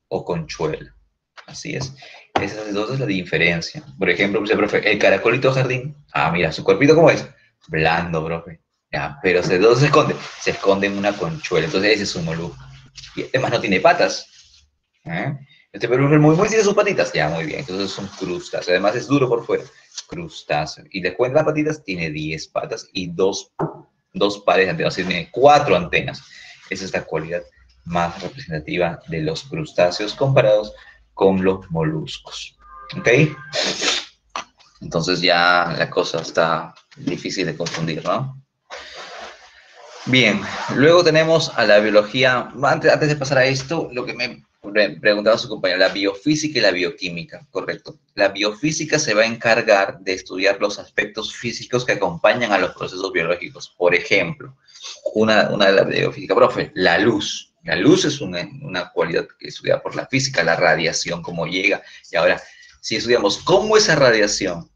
o conchuela. Así es. Esa es entonces la diferencia. Por ejemplo, profe, el caracolito jardín. Mira, su cuerpito ¿cómo es? Blando, profe. Ya, pero ¿dónde se esconde? Se esconde en una conchuela. Entonces ese es un molusco. Y además no tiene patas. ¿Eh? Pero muy, muy tiene sus patitas. Ya, muy bien. Entonces son crustáceos. Además es duro por fuera. Crustáceo. Y después de las patitas tiene 10 patas y dos pares de antenas. O sea, tiene 4 antenas. Esa es la cualidad más representativa de los crustáceos comparados con los moluscos. ¿Ok? Entonces ya la cosa está difícil de confundir, ¿no? Bien, luego tenemos a la biología. Antes de pasar a esto, lo que me preguntaba su compañero, la biofísica y la bioquímica, correcto. La biofísica se va a encargar de estudiar los aspectos físicos que acompañan a los procesos biológicos. Por ejemplo, una de las de biofísica, profe, la luz. La luz es una cualidad que estudia por la física, la radiación, cómo llega. Y ahora, si estudiamos cómo esa radiación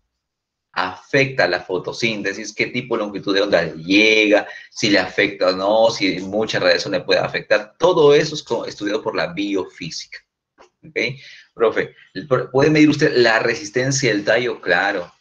afecta la fotosíntesis, qué tipo de longitud de onda llega, si le afecta o no, si mucha radiación le puede afectar. Todo eso es estudiado por la biofísica. ¿Ok? Profe, ¿puede medir usted la resistencia del tallo? Claro,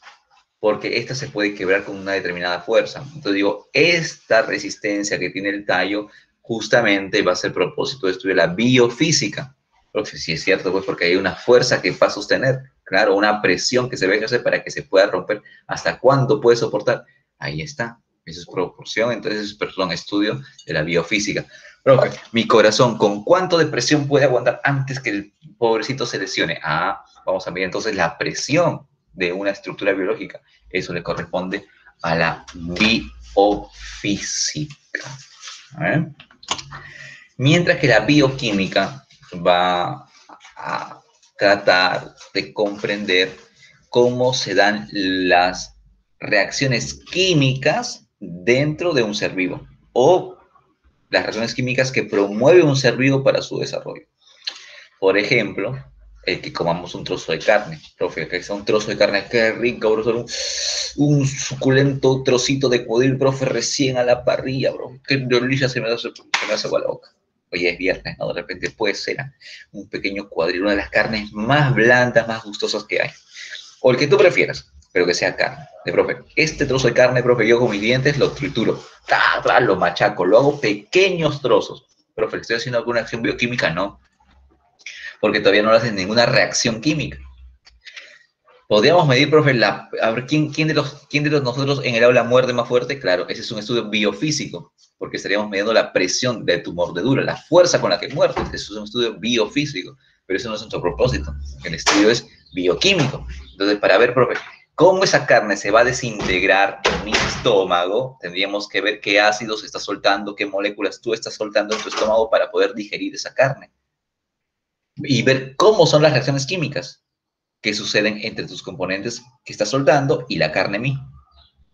porque esta se puede quebrar con una determinada fuerza. Entonces digo, esta resistencia que tiene el tallo justamente va a ser propósito de estudio de la biofísica. Profe, sí es cierto, pues porque hay una fuerza que va a sostener, claro, una presión que se va a ejercer para que se pueda romper. ¿Hasta cuándo puede soportar? Ahí está. Eso es proporción, entonces, perdón, estudio de la biofísica. Profe, mi corazón, ¿con cuánto de presión puede aguantar antes que el pobrecito se lesione? Ah, vamos a ver entonces la presión de una estructura biológica. Eso le corresponde a la biofísica. ¿Eh? Mientras que la bioquímica va a tratar de comprender cómo se dan las reacciones químicas dentro de un ser vivo o las reacciones químicas que promueve un ser vivo para su desarrollo. Por ejemplo, el que comamos un trozo de carne. Profe, que sea un trozo de carne, qué rico, bro. Un suculento trocito de codil, profe, recién a la parrilla, bro. Qué delicia se me hace agua la boca. Hoy es viernes, ¿no? De repente puede ser un pequeño cuadril, una de las carnes más blandas, más gustosas que hay. O el que tú prefieras, pero que sea carne. Profe, este trozo de carne, profe, yo con mis dientes lo trituro, lo machaco, lo hago pequeños trozos. Profe, ¿estoy haciendo alguna acción bioquímica? No, porque todavía no le hacen ninguna reacción química. ¿Podríamos medir, profe, a ver quién de los nosotros en el aula muerde más fuerte? Claro, ese es un estudio biofísico, porque estaríamos midiendo la presión de tu mordedura, la fuerza con la que muerdes. Eso es un estudio biofísico, pero eso no es nuestro propósito. El estudio es bioquímico. Entonces, para ver, profe, cómo esa carne se va a desintegrar en mi estómago, tendríamos que ver qué ácidos está soltando, qué moléculas tú estás soltando en tu estómago para poder digerir esa carne. Y ver cómo son las reacciones químicas que suceden entre tus componentes que estás soltando y la carne misma.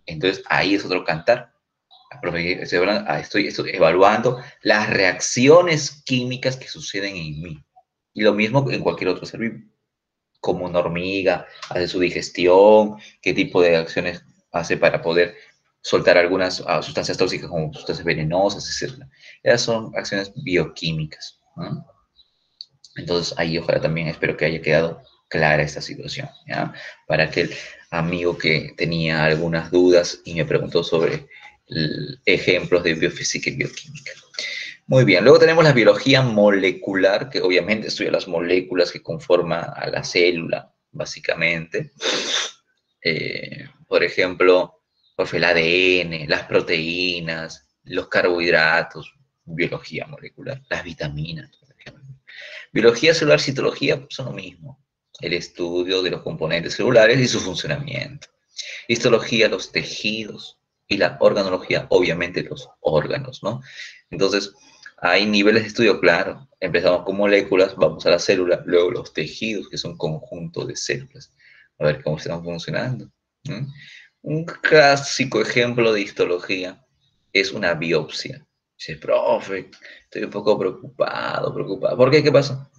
Entonces, ahí es otro cantar. Estoy evaluando las reacciones químicas que suceden en mí. Y lo mismo en cualquier otro ser vivo. Como una hormiga, hace su digestión, qué tipo de acciones hace para poder soltar algunas sustancias tóxicas como sustancias venenosas, etc. Esas son acciones bioquímicas, ¿no? Entonces, ahí ojalá también espero que haya quedado clara esta situación, ¿ya? Para aquel amigo que tenía algunas dudas y me preguntó sobre ejemplos de biofísica y bioquímica. Muy bien, luego tenemos la biología molecular, que obviamente estudia las moléculas que conforman a la célula, básicamente. Por ejemplo, el ADN, las proteínas, los carbohidratos, biología molecular, las vitaminas, por ejemplo. Biología celular, citología, son lo mismo. El estudio de los componentes celulares y su funcionamiento. Histología, los tejidos. Y la organología, obviamente, los órganos, ¿no? Entonces, hay niveles de estudio, claro. Empezamos con moléculas, vamos a la célula, luego los tejidos, que son conjuntos de células. A ver cómo están funcionando. ¿Mm? Un clásico ejemplo de histología es una biopsia. Dice, profe, estoy un poco preocupado. ¿Por qué? ¿Qué pasa?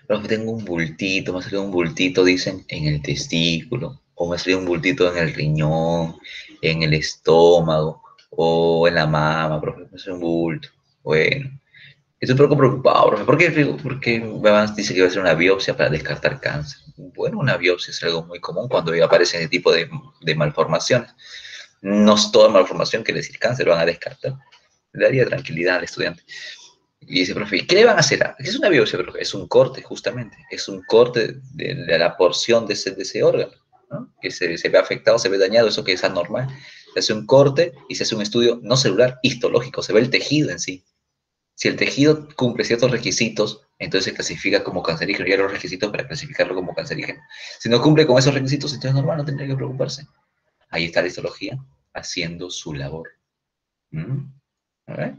Profe, tengo un bultito, me ha salido un bultito, dicen, en el testículo, o me ha salido un bultito en el riñón, en el estómago, o en la mama, profe, me salido un bulto. Bueno, estoy un poco preocupado, profe. ¿Por qué? Porque me dice que va a hacer una biopsia para descartar cáncer. Bueno, una biopsia es algo muy común cuando aparecen ese tipo de malformaciones. No es toda malformación quiere decir cáncer, lo van a descartar. Le daría tranquilidad al estudiante. Y dice, profe, ¿qué le van a hacer? ¿Qué es una biopsia, profe? Es un corte, justamente. Es un corte de la porción de ese órgano, ¿no? Que se ve afectado, se ve dañado, eso que es anormal. Se hace un corte y se hace un estudio no celular, histológico, se ve el tejido en sí. Si el tejido cumple ciertos requisitos, entonces se clasifica como cancerígeno. Y hay los requisitos para clasificarlo como cancerígeno. Si no cumple con esos requisitos, entonces es normal, no tendría que preocuparse. Ahí está la histología haciendo su labor. ¿Mm? ¿Ver?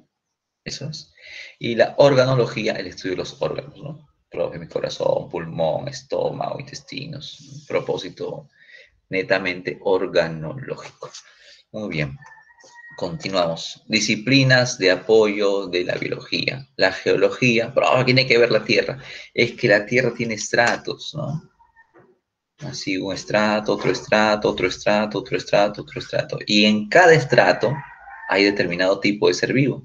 Eso es. Y la organología, el estudio de los órganos, ¿no? Profe, mi corazón, pulmón, estómago, intestinos. Un propósito netamente organológico. Muy bien. Continuamos. Disciplinas de apoyo de la biología. La geología, pero ahora tiene que ver la Tierra. Es que la Tierra tiene estratos, ¿no? Así un estrato, otro estrato, otro estrato, otro estrato, otro estrato. Y en cada estrato hay determinado tipo de ser vivo,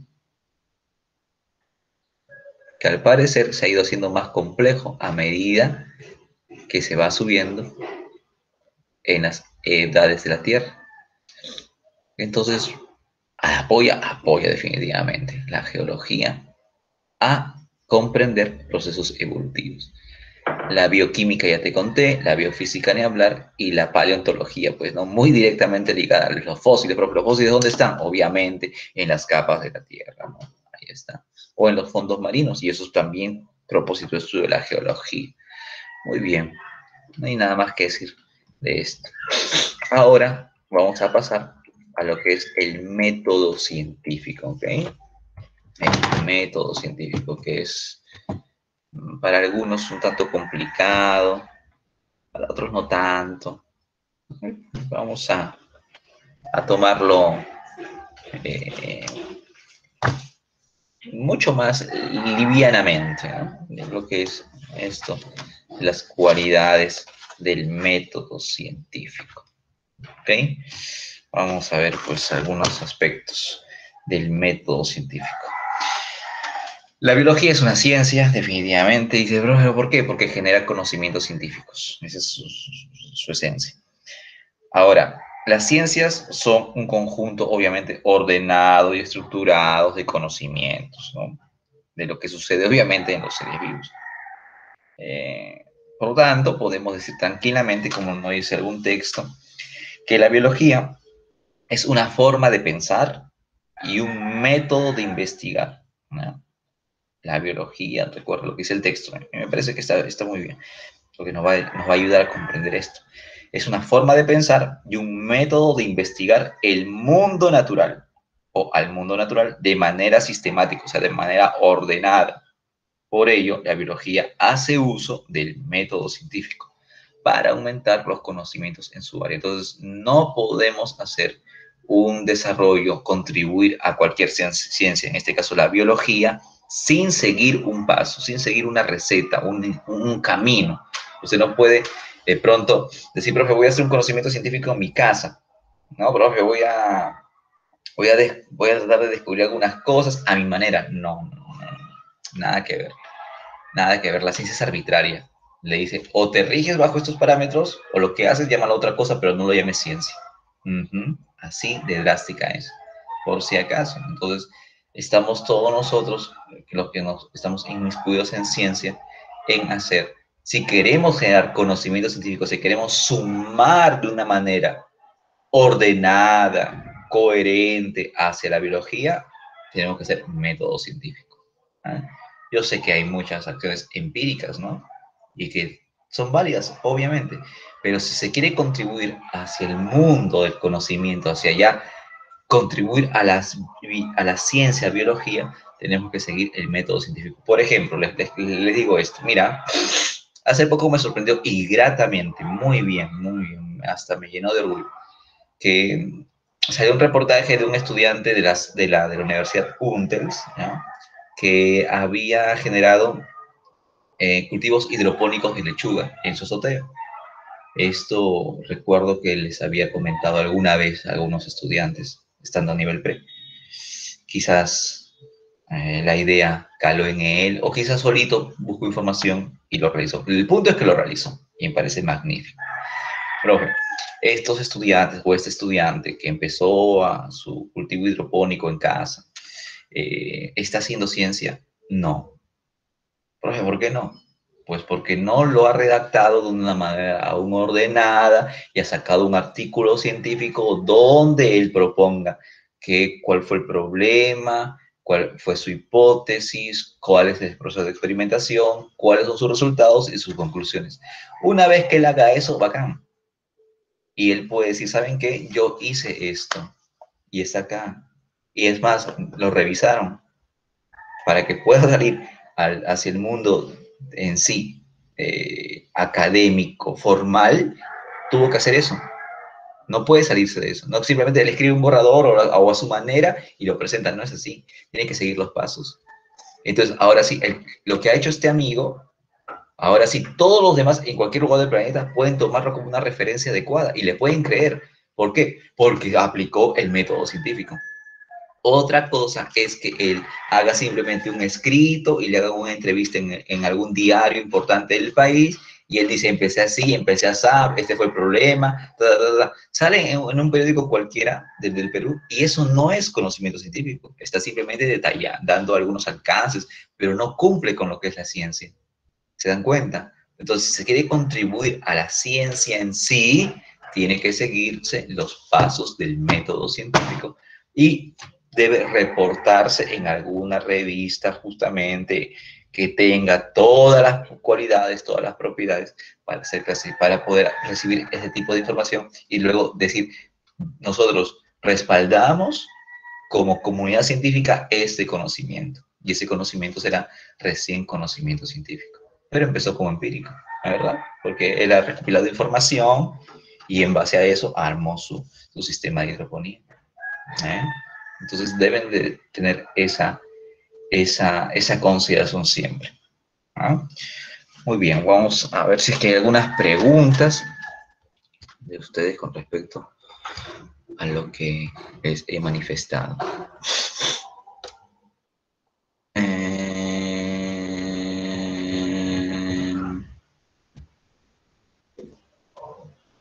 que al parecer se ha ido haciendo más complejo a medida que se va subiendo en las edades de la Tierra. Entonces, apoya definitivamente la geología a comprender procesos evolutivos. La bioquímica ya te conté, la biofísica ni hablar, y la paleontología, pues, ¿no? Muy directamente ligada a los fósiles, pero los fósiles, ¿dónde están? Obviamente en las capas de la Tierra, ¿no? Ahí está. O en los fondos marinos, y eso es también propósito de estudio de la geología. Muy bien, no hay nada más que decir de esto. Ahora vamos a pasar a lo que es el método científico, ¿ok? El método científico, que es para algunos un tanto complicado, para otros no tanto. Vamos a tomarlo eh, mucho más livianamente, ¿no? Lo que es esto, las cualidades del método científico. ¿Ok? Vamos a ver pues algunos aspectos del método científico. La biología es una ciencia, definitivamente, dice, pero ¿por qué? Porque genera conocimientos científicos. Esa es su esencia. Ahora, las ciencias son un conjunto, obviamente, ordenado y estructurado de conocimientos, ¿no? De lo que sucede, obviamente, en los seres vivos. Por lo tanto, podemos decir tranquilamente, como nos dice algún texto, que la biología es una forma de pensar y un método de investigar, ¿no? La biología, recuerdo lo que dice el texto, me parece que está muy bien, porque nos va a ayudar a comprender esto. Es una forma de pensar y un método de investigar el mundo natural, o al mundo natural, de manera sistemática, o sea, de manera ordenada. Por ello, la biología hace uso del método científico para aumentar los conocimientos en su área. Entonces, no podemos hacer un desarrollo, contribuir a cualquier ciencia, en este caso la biología, sin seguir un paso, sin seguir una receta, un camino. Usted no puede de pronto decir, profe, voy a hacer un conocimiento científico en mi casa. No, profe, voy a tratar de descubrir algunas cosas a mi manera. No, nada que ver. Nada que ver, la ciencia es arbitraria. Le dice, o te riges bajo estos parámetros, o lo que haces, llámalo otra cosa, pero no lo llames ciencia. Así de drástica es, por si acaso. Entonces, estamos todos nosotros, los que nos estamos inmiscuidos en ciencia, en hacer, si queremos generar conocimiento científico, si queremos sumar de una manera ordenada, coherente hacia la biología, tenemos que hacer método científico. ¿Ah? Yo sé que hay muchas acciones empíricas, ¿no? Y que son válidas, obviamente, pero si se quiere contribuir hacia el mundo del conocimiento, hacia allá, contribuir a la ciencia, biología, tenemos que seguir el método científico. Por ejemplo, les digo esto, mira, hace poco me sorprendió y gratamente, muy bien, hasta me llenó de orgullo, que salió un reportaje de un estudiante de la Universidad Huntels, ¿no? Que había generado cultivos hidropónicos de lechuga en su azotea. Esto recuerdo que les había comentado alguna vez a algunos estudiantes, estando a nivel pre. Quizás la idea caló en él, o quizás solito buscó información y lo realizó. El punto es que lo realizó y me parece magnífico. Profe, estos estudiantes o este estudiante que empezó a su cultivo hidropónico en casa, ¿está haciendo ciencia? No. Profe, ¿por qué no? Pues porque no lo ha redactado de una manera aún ordenada y ha sacado un artículo científico donde él proponga cuál fue el problema, cuál fue su hipótesis, cuál es el proceso de experimentación, cuáles son sus resultados y sus conclusiones. Una vez que él haga eso, bacán. Y él puede decir, ¿saben qué? Yo hice esto y está acá. Y es más, lo revisaron para que pueda salir hacia el mundo en sí, académico, formal, tuvo que hacer eso. No puede salirse de eso. No simplemente le escribe un borrador o a su manera y lo presenta. No es así. Tiene que seguir los pasos. Entonces, ahora sí, lo que ha hecho este amigo, ahora sí, todos los demás en cualquier lugar del planeta pueden tomarlo como una referencia adecuada y le pueden creer. ¿Por qué? Porque aplicó el método científico. Otra cosa es que él haga simplemente un escrito y le haga una entrevista en algún diario importante del país y él dice, empecé así, empecé así, este fue el problema, sale en un periódico cualquiera del Perú y eso no es conocimiento científico, está simplemente detallando, dando algunos alcances, pero no cumple con lo que es la ciencia. ¿Se dan cuenta? Entonces, si se quiere contribuir a la ciencia en sí, tiene que seguirse los pasos del método científico y debe reportarse en alguna revista justamente que tenga todas las cualidades, todas las propiedades para para poder recibir ese tipo de información y luego decir, nosotros respaldamos como comunidad científica este conocimiento. Y ese conocimiento será recién conocimiento científico. Pero empezó como empírico, ¿la verdad? Porque él ha recopilado información y en base a eso armó su sistema de hidroponía. ¿Eh? Entonces deben de tener esa consideración siempre. ¿Ah? Muy bien, vamos a ver si es que hay algunas preguntas de ustedes con respecto a lo que les he manifestado.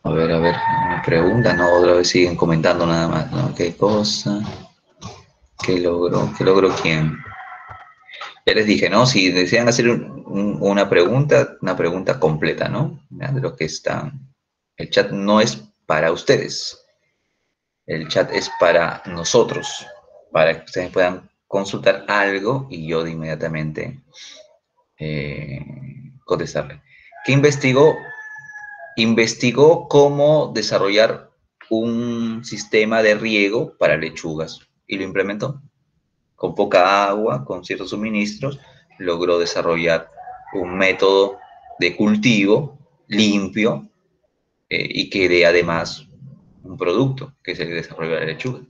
A ver, me preguntan, no, otra vez siguen comentando nada más, ¿no? ¿Qué cosa? ¿Qué logró? ¿Qué logró quién? Ya les dije, ¿no? Si desean hacer una pregunta completa, ¿no? De lo que están. El chat no es para ustedes. El chat es para nosotros, para que ustedes puedan consultar algo y yo de inmediatamente contestarle. ¿Qué investigó? Investigó cómo desarrollar un sistema de riego para lechugas y lo implementó. Con poca agua, con ciertos suministros, logró desarrollar un método de cultivo limpio y que dé además un producto, que es el desarrollo de la lechuga.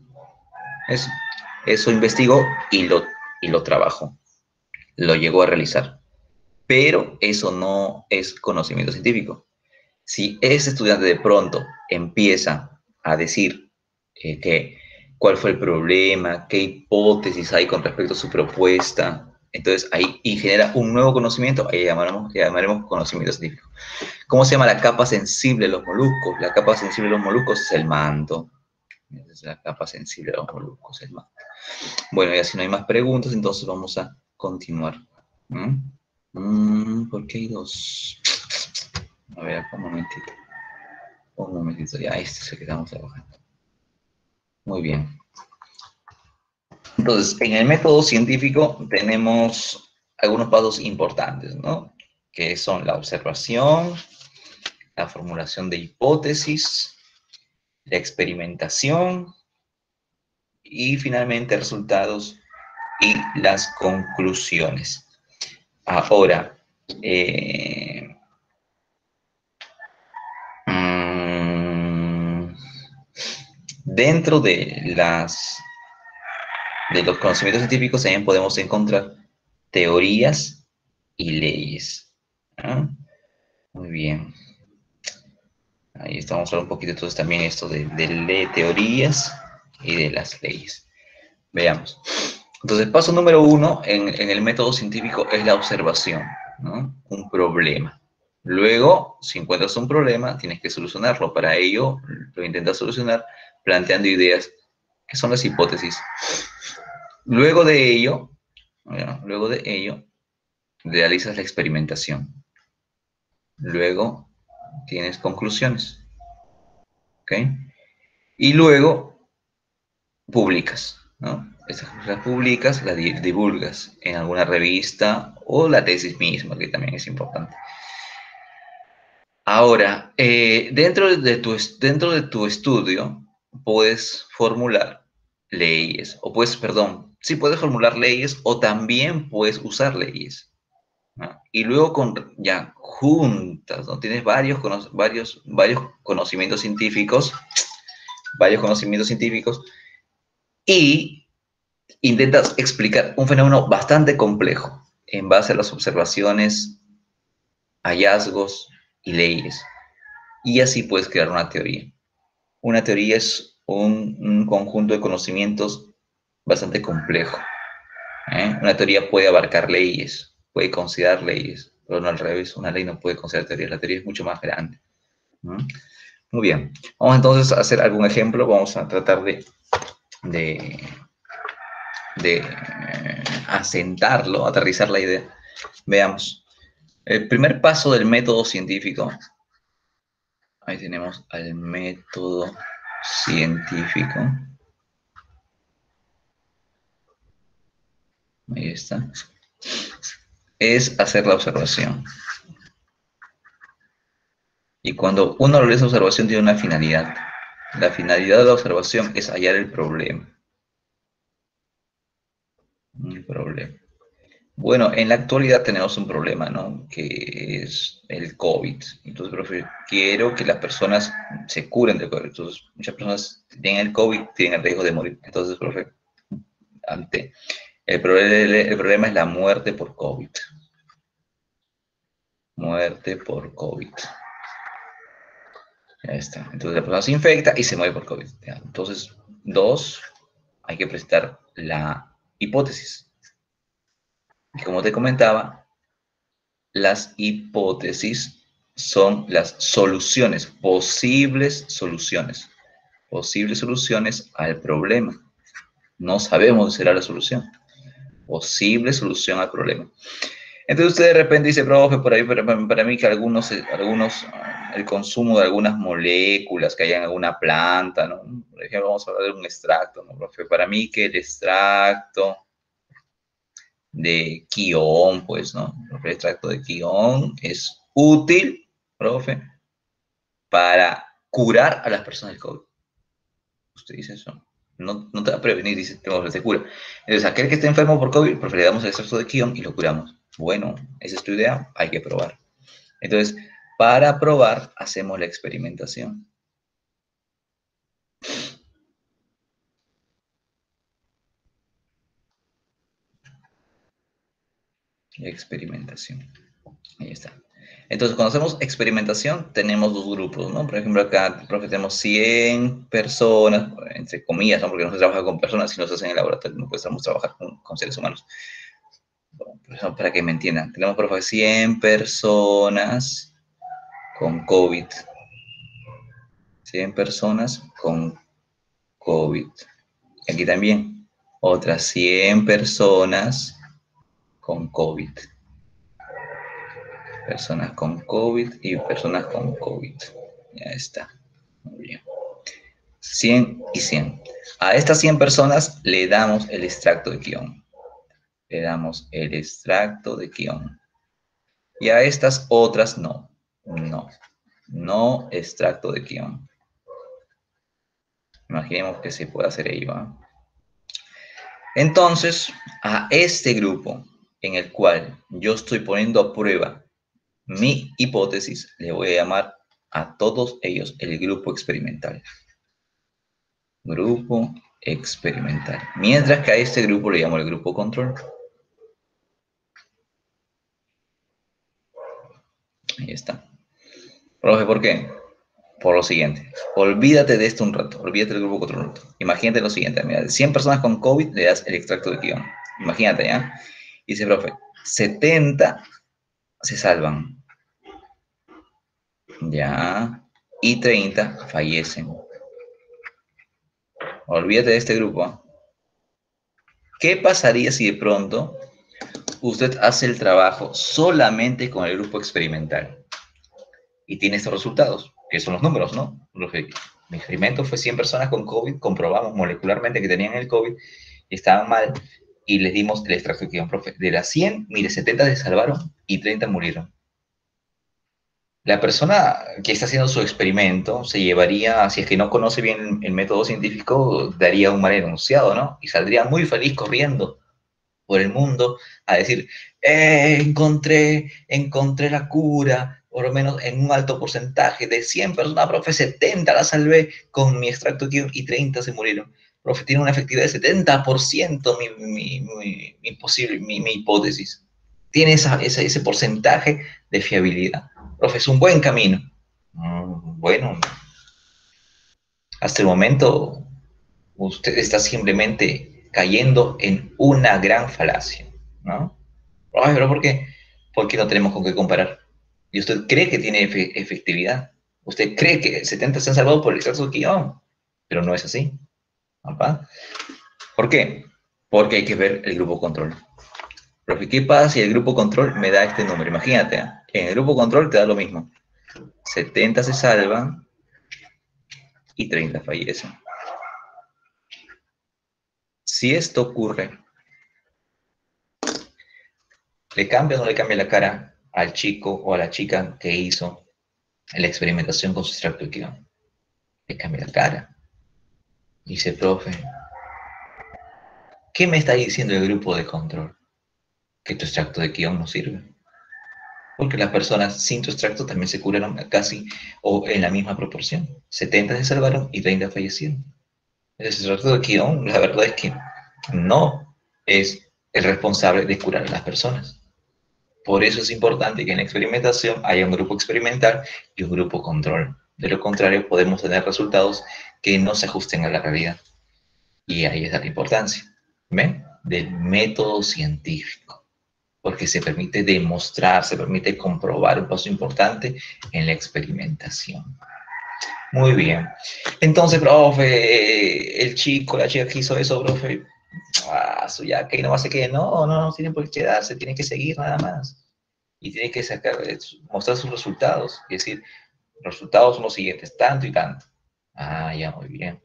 Eso investigó y lo trabajó, lo llegó a realizar. Pero eso no es conocimiento científico. Si ese estudiante de pronto empieza a decir cuál fue el problema, qué hipótesis hay con respecto a su propuesta, entonces ahí y genera un nuevo conocimiento, ahí llamaremos conocimiento científico. ¿Cómo se llama la capa sensible de los moluscos? La capa sensible de los moluscos es el manto. Esa es la capa sensible de los moluscos, el manto. Bueno, ya si no hay más preguntas, entonces vamos a continuar. ¿Por qué hay dos? A ver, un momentito. Un momentito, ya, esto es el que estamos trabajando. Muy bien. Entonces, en el método científico tenemos algunos pasos importantes, ¿no? Que son la observación, la formulación de hipótesis, la experimentación y finalmente resultados y las conclusiones. Ahora, dentro de los conocimientos científicos también podemos encontrar teorías y leyes. ¿Ah? Muy bien. Ahí estamos hablando un poquito entonces también esto de teorías y de las leyes. Veamos. Entonces, paso número 1 en el método científico es la observación, ¿no? Un problema. Luego, si encuentras un problema, tienes que solucionarlo. Para ello, lo intentas solucionar planteando ideas que son las hipótesis. Luego de ello, realizas la experimentación. Luego tienes conclusiones. ¿Ok? Y luego publicas, ¿no? Las publicas, las divulgas en alguna revista o la tesis misma, que también es importante. Ahora, dentro de tu estudio, puedes formular leyes, puedes formular leyes o también puedes usar leyes, ¿no? Y luego ya juntas, ¿no? Tienes varios conocimientos científicos, y intentas explicar un fenómeno bastante complejo en base a las observaciones, hallazgos y leyes. Y así puedes crear una teoría. Una teoría es un conjunto de conocimientos bastante complejo. Una teoría puede abarcar leyes, puede considerar leyes, pero no al revés. Una ley no puede considerar teorías. La teoría es mucho más grande. Muy bien. Vamos entonces a hacer algún ejemplo. Vamos a tratar de asentarlo, aterrizar la idea. Veamos. El primer paso del método científico, ahí tenemos al método científico. Ahí está. Es hacer la observación. Y cuando uno realiza observación tiene una finalidad. La finalidad de la observación es hallar el problema. Un problema. Bueno, en la actualidad tenemos un problema, ¿no? Que es el COVID. Entonces, profe, quiero que las personas se curen del COVID. Entonces, muchas personas tienen el COVID, tienen el riesgo de morir. Entonces, profe, ante el problema es la muerte por COVID. Muerte por COVID. Ya está. Entonces, la persona se infecta y se muere por COVID. ¿Ya? Entonces, dos, hay que presentar la hipótesis. Y como te comentaba, las hipótesis son las soluciones, posibles soluciones al problema. No sabemos si será la solución. Posible solución al problema. Entonces usted de repente dice, profe, por ahí para mí que algunos, el consumo de algunas moléculas que hay en alguna planta, ¿no? Por ejemplo, vamos a hablar de un extracto, ¿no, profe? Para mí que el extracto de quión, pues, ¿no? El extracto de quión es útil, profe, para curar a las personas del COVID. Usted dice eso. No te va a prevenir, dice, te cura. Entonces, aquel que esté enfermo por COVID, profe, le damos el extracto de quión y lo curamos. Bueno, esa es tu idea, hay que probar. Entonces, para probar, hacemos la experimentación. La experimentación. Ahí está. Entonces, cuando hacemos experimentación, tenemos dos grupos, ¿no? Por ejemplo, acá, profe, tenemos 100 personas, entre comillas, ¿no? Porque no se trabaja con personas, sino se hace en el laboratorio, no podemos trabajar con seres humanos. Bueno, para que me entiendan, tenemos, profe, 100 personas con COVID. 100 personas con COVID. Aquí también, otras 100 personas con COVID. Personas con COVID y personas con COVID. Ya está. Muy bien. 100 y 100. A estas 100 personas le damos el extracto de quión. Le damos el extracto de quión. Y a estas otras no. No. No extracto de quión. Imaginemos que se puede hacer ello. ¿Eh? Entonces, a este grupo en el cual yo estoy poniendo a prueba mi hipótesis, le voy a llamar a todos ellos el grupo experimental. Grupo experimental. Mientras que a este grupo le llamo el grupo control. Ahí está. Profe, ¿por qué? Por lo siguiente. Olvídate de esto un rato. Olvídate del grupo control un rato. Imagínate lo siguiente. Mira, de 100 personas con COVID le das el extracto de quión. Imagínate, ¿ya? Y dice, profe, 70 se salvan. Ya. Y 30 fallecen. Olvídate de este grupo. ¿Qué pasaría si de pronto usted hace el trabajo solamente con el grupo experimental y tiene estos resultados, que son los números, ¿no? Mi experimento fue 100 personas con COVID, comprobamos molecularmente que tenían el COVID y estaban mal y les dimos el extracto de quión, profe. De las 100, mire, 70 se salvaron y 30 murieron. La persona que está haciendo su experimento se llevaría, si es que no conoce bien el método científico, daría un mal enunciado, ¿no? Y saldría muy feliz corriendo por el mundo a decir, encontré la cura, por lo menos en un alto porcentaje, de 100 personas, profe, 70 la salvé con mi extracto y 30 se murieron. Profe, tiene una efectividad de 70% mi hipótesis. Tiene ese porcentaje de fiabilidad. Profe, es un buen camino. Bueno, hasta el momento usted está simplemente cayendo en una gran falacia, ¿no? Ay, pero ¿por qué? Porque no tenemos con qué comparar. Y usted cree que tiene efectividad. Usted cree que 70 se han salvado por el extracto de quión, pero no es así. ¿Papá? ¿Por qué? Porque hay que ver el grupo control. Profe, ¿qué pasa si el grupo control me da este número? Imagínate, ¿eh? En el grupo control te da lo mismo. 70 se salvan y 30 fallecen. Si esto ocurre, ¿le cambia o no le cambia la cara al chico o a la chica que hizo la experimentación con su extracto de quión? Le cambia la cara. Dice, profe, ¿qué me está diciendo el grupo de control? Que tu extracto de quión no sirve. Porque las personas sin tu extracto también se curaron casi o en la misma proporción. 70 se salvaron y 30 fallecieron. El extracto de quión, la verdad es que no es el responsable de curar a las personas. Por eso es importante que en la experimentación haya un grupo experimental y un grupo control. De lo contrario, podemos tener resultados que no se ajusten a la realidad. Y ahí está la importancia, ¿ven? Del método científico. Porque se permite demostrar, se permite comprobar un paso importante en la experimentación. Muy bien. Entonces, profe, el chico, la chica que hizo eso, profe, su ya que no va a ser que no tienen por qué quedarse, tienen que seguir nada más. Y tienen que sacar, mostrar sus resultados. Es decir, los resultados son los siguientes, tanto y tanto. Ah, ya, muy bien.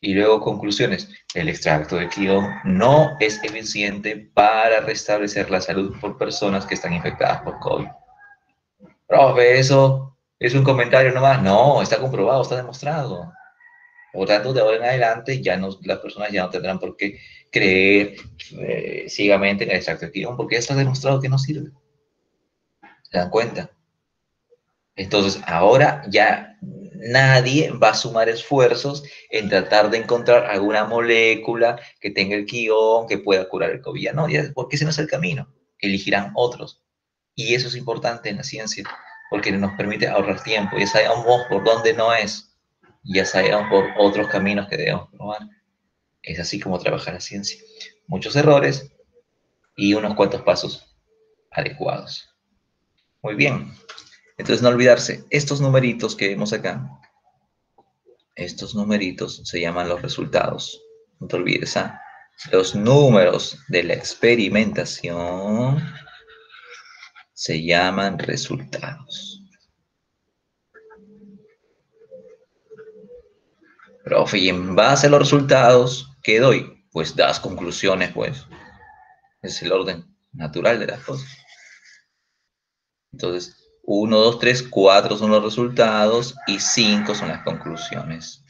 Y luego conclusiones. El extracto de quión no es eficiente para restablecer la salud por personas que están infectadas por COVID. Profe, eso es un comentario nomás. No, está comprobado, está demostrado. Por tanto, de ahora en adelante, ya no, las personas ya no tendrán por qué creer ciegamente en el extracto de quión, porque ya está demostrado que no sirve. ¿Se dan cuenta? Entonces, ahora ya nadie va a sumar esfuerzos en tratar de encontrar alguna molécula que tenga el quión, que pueda curar el COVID. No, ya, porque ese no es el camino. Elegirán otros. Y eso es importante en la ciencia, porque nos permite ahorrar tiempo. Ya sabemos por dónde no es. Ya sabemos por otros caminos que debemos probar. Es así como trabaja la ciencia. Muchos errores y unos cuantos pasos adecuados. Muy bien. Entonces, no olvidarse, estos numeritos que vemos acá, estos numeritos se llaman los resultados. No te olvides, ¿ah? Los números de la experimentación se llaman resultados. Profe, y en base a los resultados, ¿qué doy? Pues das conclusiones, pues. Es el orden natural de las cosas. Entonces, 1, 2, 3, 4 son los resultados y 5 son las conclusiones.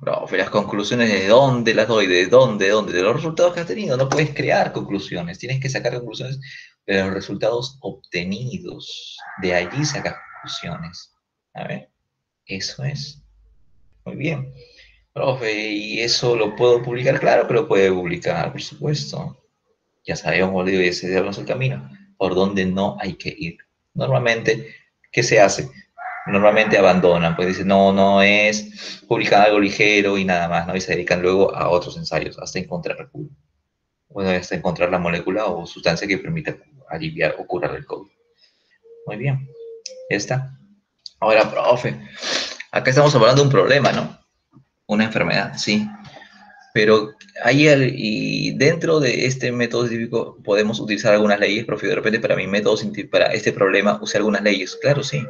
Profe, las conclusiones, ¿de dónde las doy? ¿De dónde? ¿De dónde? De los resultados que has tenido. No puedes crear conclusiones. Tienes que sacar conclusiones de los resultados obtenidos. De allí sacas conclusiones. A ver, eso es. Muy bien. Profe, ¿y eso lo puedo publicar? Claro que lo puede publicar, por supuesto. Ya sabemos, boludo, y ese es el camino. Por donde no hay que ir. Normalmente, ¿qué se hace? Normalmente abandonan, pues dicen, no es publicar algo ligero y nada más, ¿no? Y se dedican luego a otros ensayos, hasta encontrar bueno, hasta encontrar la molécula o sustancia que permita aliviar o curar el COVID. Muy bien, ya está. Ahora, profe, acá estamos hablando de un problema, ¿no? Una enfermedad, sí. Pero y dentro de este método científico podemos utilizar algunas leyes, profe, de repente para mi método científico, para este problema, usé algunas leyes, claro, sí.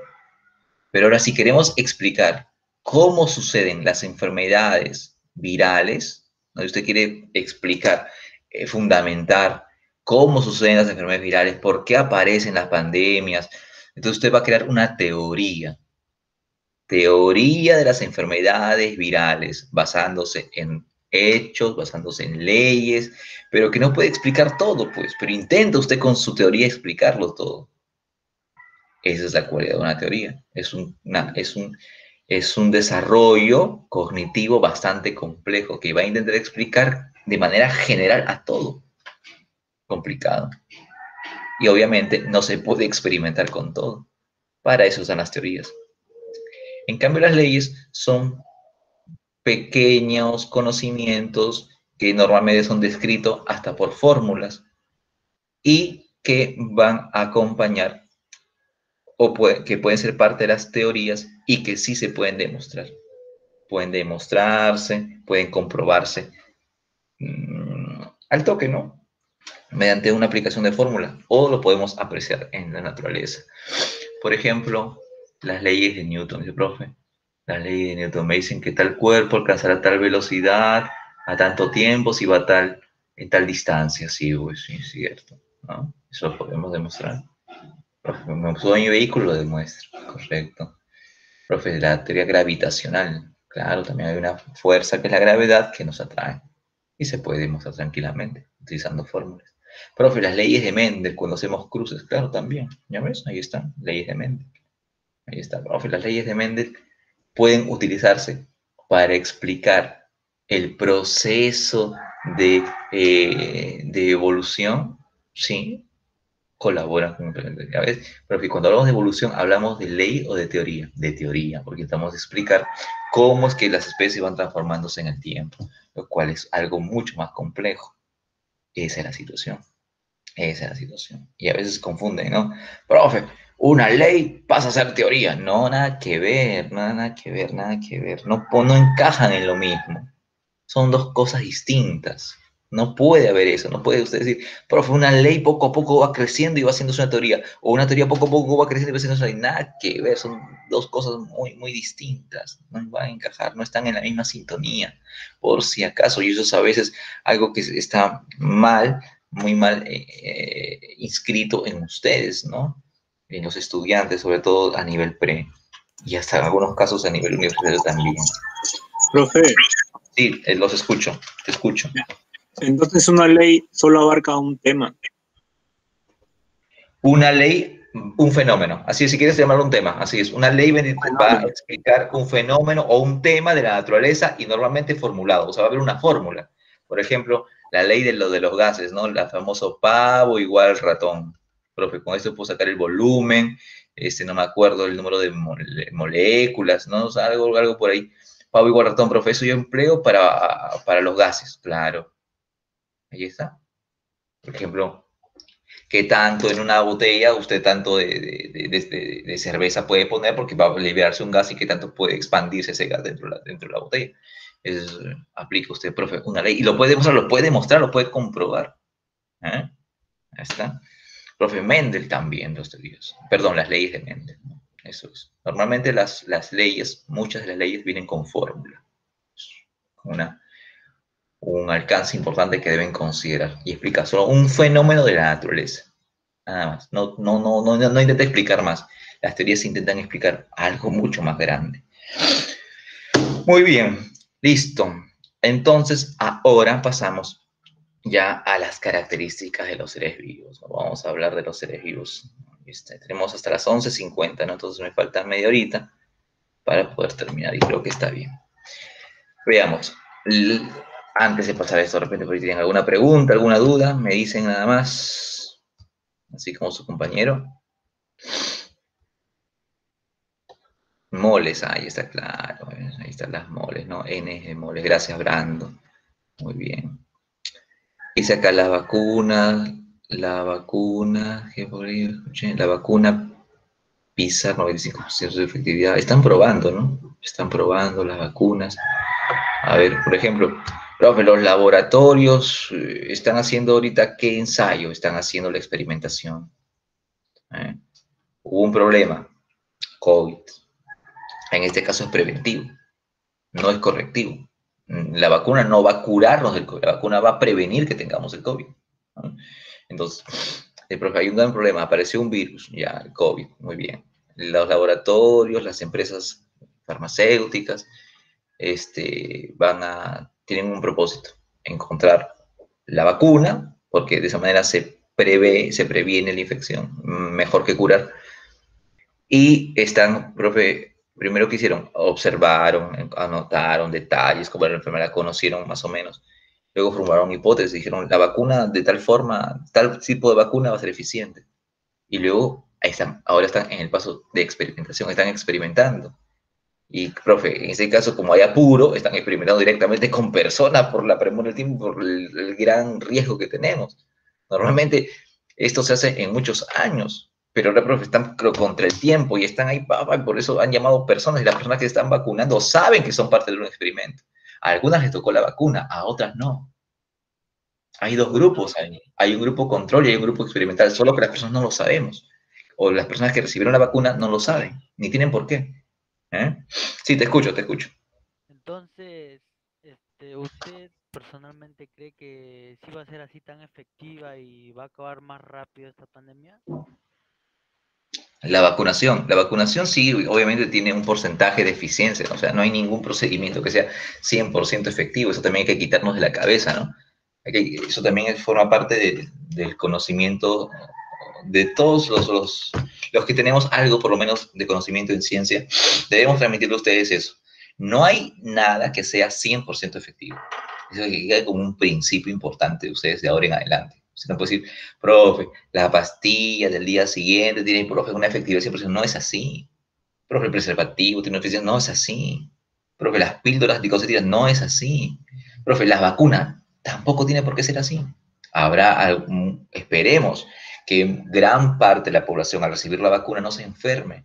Pero ahora, si queremos explicar cómo suceden las enfermedades virales, ¿no? Si usted quiere explicar, fundamentar cómo suceden las enfermedades virales, por qué aparecen las pandemias, entonces usted va a crear una teoría de las enfermedades virales, basándose en hechos, basándose en leyes, pero que no puede explicar todo, pues, pero intenta usted con su teoría explicarlo todo. Esa es la cualidad de una teoría. Es un desarrollo cognitivo bastante complejo que va a intentar explicar de manera general a todo. Complicado. Y obviamente no se puede experimentar con todo. Para eso están las teorías. En cambio, las leyes son pequeños conocimientos que normalmente son descritos hasta por fórmulas y que van a acompañar que pueden ser parte de las teorías y que sí se pueden demostrar. Pueden demostrarse, pueden comprobarse al toque, ¿no? Mediante una aplicación de fórmula, o lo podemos apreciar en la naturaleza. Por ejemplo, las leyes de Newton, dice profe, las leyes de Newton me dicen que tal cuerpo alcanzará tal velocidad a tanto tiempo si va en tal distancia. Sí, pues sí, es cierto, ¿no? Eso lo podemos demostrar. Profe, me subo a mi vehículo, lo demuestra, correcto. Profe, la teoría gravitacional, claro, también hay una fuerza que es la gravedad que nos atrae y se puede demostrar tranquilamente utilizando fórmulas. Profe, las leyes de Mendel cuando hacemos cruces, claro, también, ¿ya ves? Ahí están, leyes de Mendel. Ahí está, profe, las leyes de Mendel pueden utilizarse para explicar el proceso de evolución, ¿sí? Colaboran con a veces, pero cuando hablamos de evolución, ¿hablamos de ley o de teoría? De teoría, porque estamos a explicar cómo es que las especies van transformándose en el tiempo, lo cual es algo mucho más complejo. Esa es la situación. Esa es la situación. Y a veces confunden, ¿no? Profe, una ley pasa a ser teoría. No, nada que ver, nada que ver, nada que ver. No, no encajan en lo mismo. Son dos cosas distintas. No puede haber eso. No puede usted decir, profe, una ley poco a poco va creciendo y va haciéndose una teoría. O una teoría poco a poco va creciendo y va haciéndose una ley. Nada que ver. Son dos cosas muy, muy distintas. No van a encajar. No están en la misma sintonía. Por si acaso. Y eso es a veces algo que está mal, muy mal inscrito en ustedes, ¿no? En los estudiantes, sobre todo a nivel pre. Y hasta en algunos casos a nivel universitario también. Profe, Sí, los escucho, te escucho. entonces una ley solo abarca un tema. Una ley, un fenómeno. Así es, si quieres llamarlo un tema. Así es, una ley va a explicar un fenómeno o un tema de la naturaleza y normalmente formulado. O sea, va a haber una fórmula. Por ejemplo, la ley de los gases, ¿no? La famoso pavo igual ratón. Profe, con esto puedo sacar el volumen, no me acuerdo el número de moléculas, ¿no? O sea, algo por ahí. Pavo igual ratón, profe, eso yo empleo para los gases, claro. Ahí está. Por ejemplo, ¿qué tanto en una botella usted tanto de cerveza puede poner? Porque va a liberarse un gas y qué tanto puede expandirse ese gas dentro de la botella. Aplica usted, profe, una ley. Y lo puede demostrar, lo puede comprobar. ¿Eh? Ahí está. Profe, Mendel también, los teorías. Perdón, las leyes de Mendel, ¿no? Eso es. Normalmente las leyes, muchas de las leyes vienen con fórmula. Con un alcance importante que deben considerar y explica solo un fenómeno de la naturaleza. Nada más. No intenta explicar más. Las teorías intentan explicar algo mucho más grande. Muy bien, listo. Entonces, ahora pasamos ya a las características de los seres vivos. Vamos a hablar de los seres vivos. Tenemos hasta las 11:50, ¿no? Entonces me falta media horita para poder terminar y creo que está bien. Veamos. Antes de pasar a esto, de repente, por si tienen alguna pregunta, alguna duda, me dicen nada más, así como su compañero. Moles, ahí está claro, ahí están las moles, ¿no? N de moles, gracias Brando. Muy bien. Dice acá la vacuna, la vacuna PISA 95% de efectividad. Están probando, ¿no? Están probando las vacunas. A ver, por ejemplo, profe, los laboratorios están haciendo ahorita qué ensayo, están haciendo la experimentación. Hubo un problema, COVID. En este caso es preventivo, no es correctivo. La vacuna no va a curarnos del COVID, la vacuna va a prevenir que tengamos el COVID. ¿No? Entonces, profe, hay un gran problema, apareció un virus, ya, el COVID, muy bien. Los laboratorios, las empresas farmacéuticas, tienen un propósito, encontrar la vacuna, porque de esa manera se previene la infección, mejor que curar. Y profe, primero que hicieron, observaron, anotaron detalles, como la enfermedad, conocieron más o menos. Luego formaron hipótesis, dijeron, la vacuna de tal forma, tal tipo de vacuna va a ser eficiente. Y luego, ahora están en el paso de experimentación, están experimentando. Y, profe, en ese caso, como hay apuro, están experimentando directamente con personas por la premura del tiempo, por el gran riesgo que tenemos. Normalmente, esto se hace en muchos años, pero ahora, profe, están contra el tiempo y están ahí, y por eso han llamado personas, y las personas que están vacunando saben que son parte de un experimento. A algunas les tocó la vacuna, a otras no. Hay dos grupos ahí. Hay un grupo control y hay un grupo experimental, solo que las personas no lo sabemos. O las personas que recibieron la vacuna no lo saben, ni tienen por qué. ¿Eh? Sí, te escucho, te escucho. Entonces, ¿usted personalmente cree que sí va a ser así tan efectiva y va a acabar más rápido esta pandemia? La vacunación sí, obviamente tiene un porcentaje de eficiencia, ¿no? O sea, no hay ningún procedimiento que sea 100% efectivo, eso también hay que quitarnos de la cabeza, ¿no? Eso también forma parte del conocimiento de todos los que tenemos algo, por lo menos, de conocimiento en ciencia, debemos transmitirle a ustedes eso. No hay nada que sea 100% efectivo. Eso es como un principio importante de ustedes de ahora en adelante. Usted no puede decir, profe, la pastilla del día siguiente tiene, profe, una efectividad 100%. No es así. Profe, el preservativo tiene una efectividad. No es así. Profe, las píldoras anticonceptivas. No es así. Profe, las vacunas tampoco tiene por qué ser así. Habrá, esperemos, que gran parte de la población al recibir la vacuna no se enferme.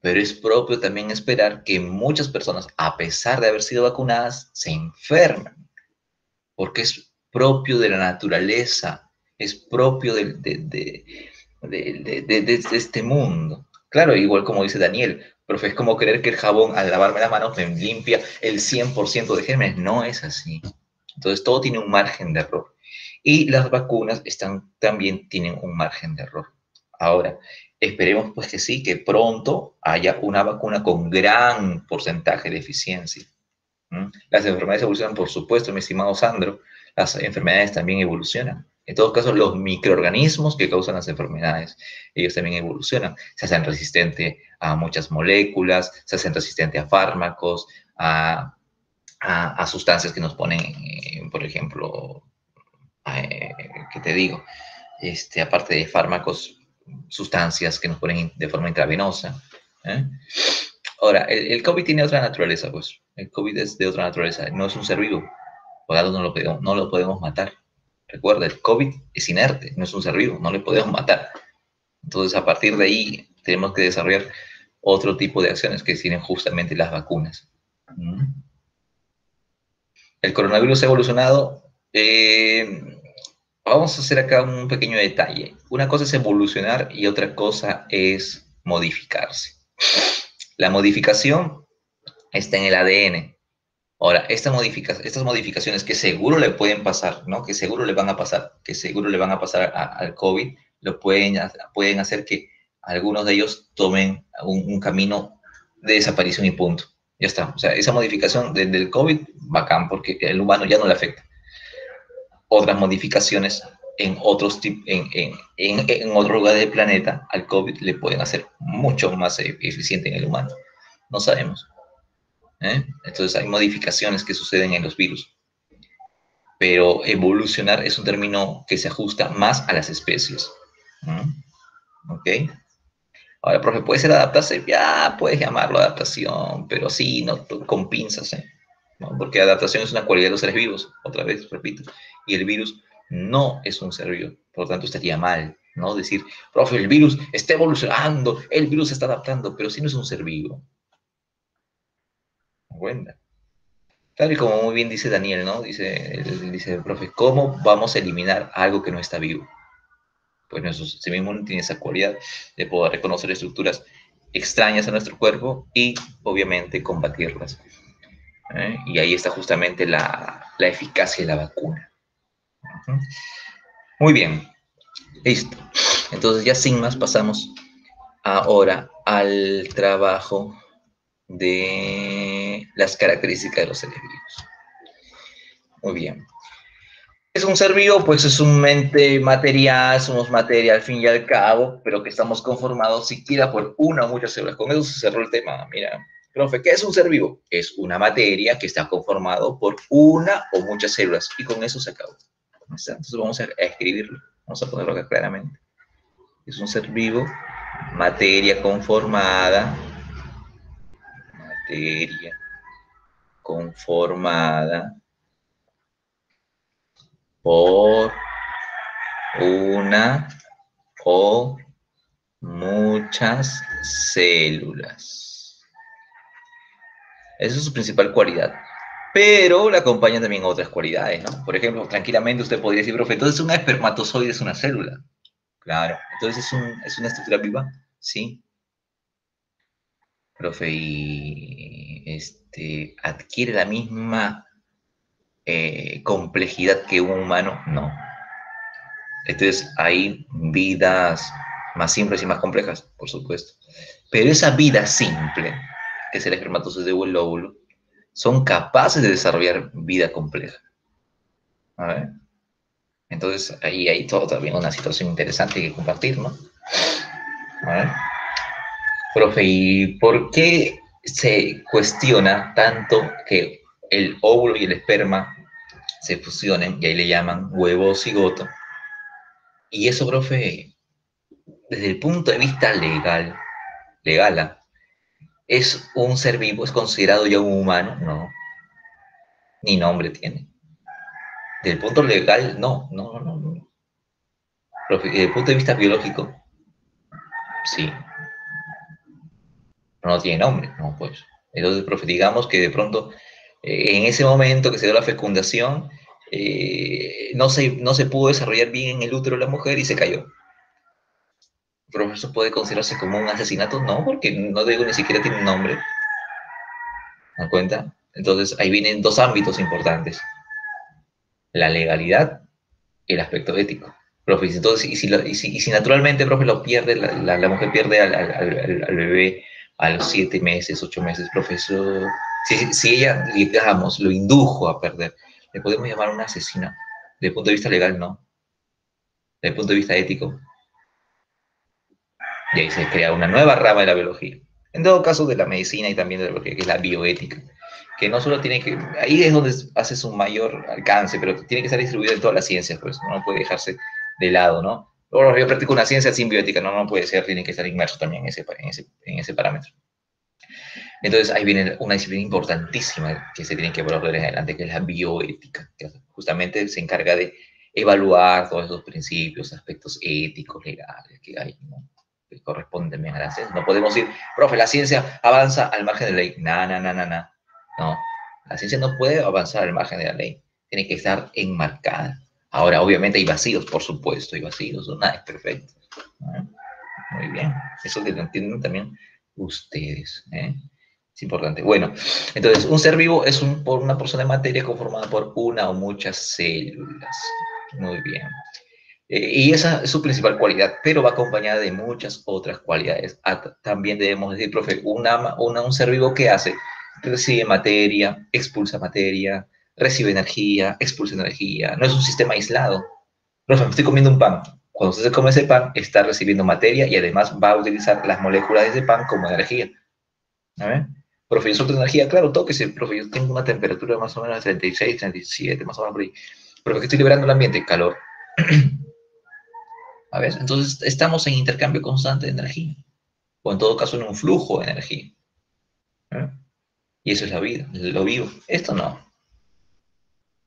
Pero es propio también esperar que muchas personas, a pesar de haber sido vacunadas, se enfermen porque es propio de la naturaleza, es propio de este mundo. Claro, igual como dice Daniel, profe, es como creer que el jabón al lavarme las manos me limpia el 100% de gérmenes. No es así. Entonces todo tiene un margen de error. Y las vacunas también tienen un margen de error. Ahora, esperemos pues que sí, que pronto haya una vacuna con gran porcentaje de eficiencia. Las enfermedades evolucionan, por supuesto, mi estimado Sandro, las enfermedades también evolucionan. En todo caso, los microorganismos que causan las enfermedades, ellos también evolucionan. Se hacen resistentes a muchas moléculas, se hacen resistentes a fármacos, a sustancias que nos ponen, por ejemplo, ¿qué te digo? Aparte de fármacos, sustancias que nos ponen de forma intravenosa. ¿Eh? Ahora, el COVID tiene otra naturaleza, pues. El COVID es de otra naturaleza, no es un ser vivo. Por algo no lo podemos matar. Recuerda, el COVID es inerte, no es un ser vivo, no le podemos matar. Entonces, a partir de ahí, tenemos que desarrollar otro tipo de acciones que tienen justamente las vacunas. ¿Mm? El coronavirus ha evolucionado. Vamos a hacer acá un pequeño detalle. Una cosa es evolucionar y otra cosa es modificarse. La modificación está en el ADN. Ahora, estas modificaciones que seguro le pueden pasar, ¿no? Que seguro le van a pasar, que seguro le van a pasar al COVID, pueden hacer que algunos de ellos tomen un camino de desaparición y punto. Ya está. O sea, esa modificación del COVID, bacán, porque el humano ya no le afecta. Otras modificaciones en otros lugares del planeta al COVID le pueden hacer mucho más eficiente en el humano. No sabemos. Entonces hay modificaciones que suceden en los virus, pero evolucionar es un término que se ajusta más a las especies. ¿Ok? Ahora, profe, ¿puede ser adaptarse? Ya puedes llamarlo adaptación, pero sí, no, con pinzas, ¿eh? ¿No? Porque adaptación es una cualidad de los seres vivos, otra vez, repito, y el virus no es un ser vivo, por lo tanto estaría mal, ¿no? Decir, profe, el virus está evolucionando, el virus se está adaptando, pero sí no es un ser vivo. Bueno. Claro, y como muy bien dice Daniel, ¿no? Dice el profe, ¿cómo vamos a eliminar algo que no está vivo? Pues nuestro sistema inmune tiene esa cualidad de poder reconocer estructuras extrañas a nuestro cuerpo y, obviamente, combatirlas. Y ahí está justamente la eficacia de la vacuna. Muy bien, listo. Entonces, ya sin más, pasamos ahora al trabajo de las características de los seres vivos. Muy bien. Es un ser vivo, pues es un mente material, somos materia al fin y al cabo, pero que estamos conformados siquiera por una o muchas células. Con eso se cerró el tema. Mira, profe, ¿qué es un ser vivo? Es una materia que está conformado por una o muchas células y con eso se acabó. Entonces vamos a escribirlo, vamos a ponerlo acá claramente. Es un ser vivo, materia conformada por una o muchas células. Esa es su principal cualidad. Pero le acompañan también otras cualidades, ¿no? Por ejemplo, tranquilamente usted podría decir, profe, entonces un espermatozoide es una célula. Claro. Entonces es una estructura viva, sí. Profe, y adquiere la misma complejidad que un humano, no. Entonces hay vidas más simples y más complejas, por supuesto. Pero esa vida simple, que es el espermatozoide o el óvulo, son capaces de desarrollar vida compleja. A ver. Entonces ahí hay todo también una situación interesante que compartir, ¿no? A ver. Profe, ¿y por qué se cuestiona tanto que el óvulo y el esperma se fusionen, y ahí le llaman huevo cigoto? Y eso, profe, desde el punto de vista legal, ¿es un ser vivo? ¿Es considerado ya un humano? No, ni nombre tiene. Desde el punto legal, no. Profe, desde el punto de vista biológico, sí, no tiene nombre, no, pues. Entonces, profe, digamos que de pronto, en ese momento que se dio la fecundación, no se pudo desarrollar bien en el útero de la mujer y se cayó. Pero eso puede considerarse como un asesinato, no, porque no digo ni siquiera tiene un nombre. ¿Me dan cuenta? Entonces ahí vienen dos ámbitos importantes: la legalidad y el aspecto ético. Profe, entonces, y si naturalmente, profe, lo pierde, la mujer pierde al bebé a los 7 meses, 8 meses, profesor, si ella, digamos, lo indujo a perder, ¿le podemos llamar una asesina? Desde el punto de vista legal, no. Desde el punto de vista ético, y ahí se crea una nueva rama de la biología. En todo caso, de la medicina y también de la biología, que es la bioética, que no solo tiene que, ahí es donde hace su mayor alcance, pero tiene que estar distribuida en todas las ciencias, pues no puede dejarse de lado, ¿no? Ahora yo practico una ciencia sin bioética, no puede ser, tiene que estar inmerso también en ese parámetro. Entonces ahí viene una disciplina importantísima que se tiene que evaluar en adelante, que es la bioética, que justamente se encarga de evaluar todos esos principios, aspectos éticos, legales que hay, ¿no? Que corresponden también a la ciencia. No podemos decir, profe, la ciencia avanza al margen de la ley. No, la ciencia no puede avanzar al margen de la ley. Tiene que estar enmarcada. Ahora, obviamente hay vacíos, por supuesto, hay vacíos, nada es perfecto. ¿No? Muy bien, eso que lo entienden también ustedes. Es importante. Bueno, entonces, un ser vivo es una porción de materia conformada por una o muchas células. Muy bien. Y esa es su principal cualidad, pero va acompañada de muchas otras cualidades. También debemos decir, profe, un ser vivo, ¿qué hace? Recibe materia, expulsa materia, recibe energía, expulsa energía. No es un sistema aislado. Profe, me estoy comiendo un pan. Cuando usted se come ese pan, está recibiendo materia y además va a utilizar las moléculas de ese pan como energía. ¿A ver? Profe, yo suelto energía, claro, tóquese, profe, yo tengo una temperatura más o menos de 36, 37, más o menos por ahí. Profe, que estoy liberando el ambiente, calor. A ver, entonces estamos en intercambio constante de energía, o en todo caso en un flujo de energía. ¿Eh? Y eso es la vida, lo vivo. Esto no,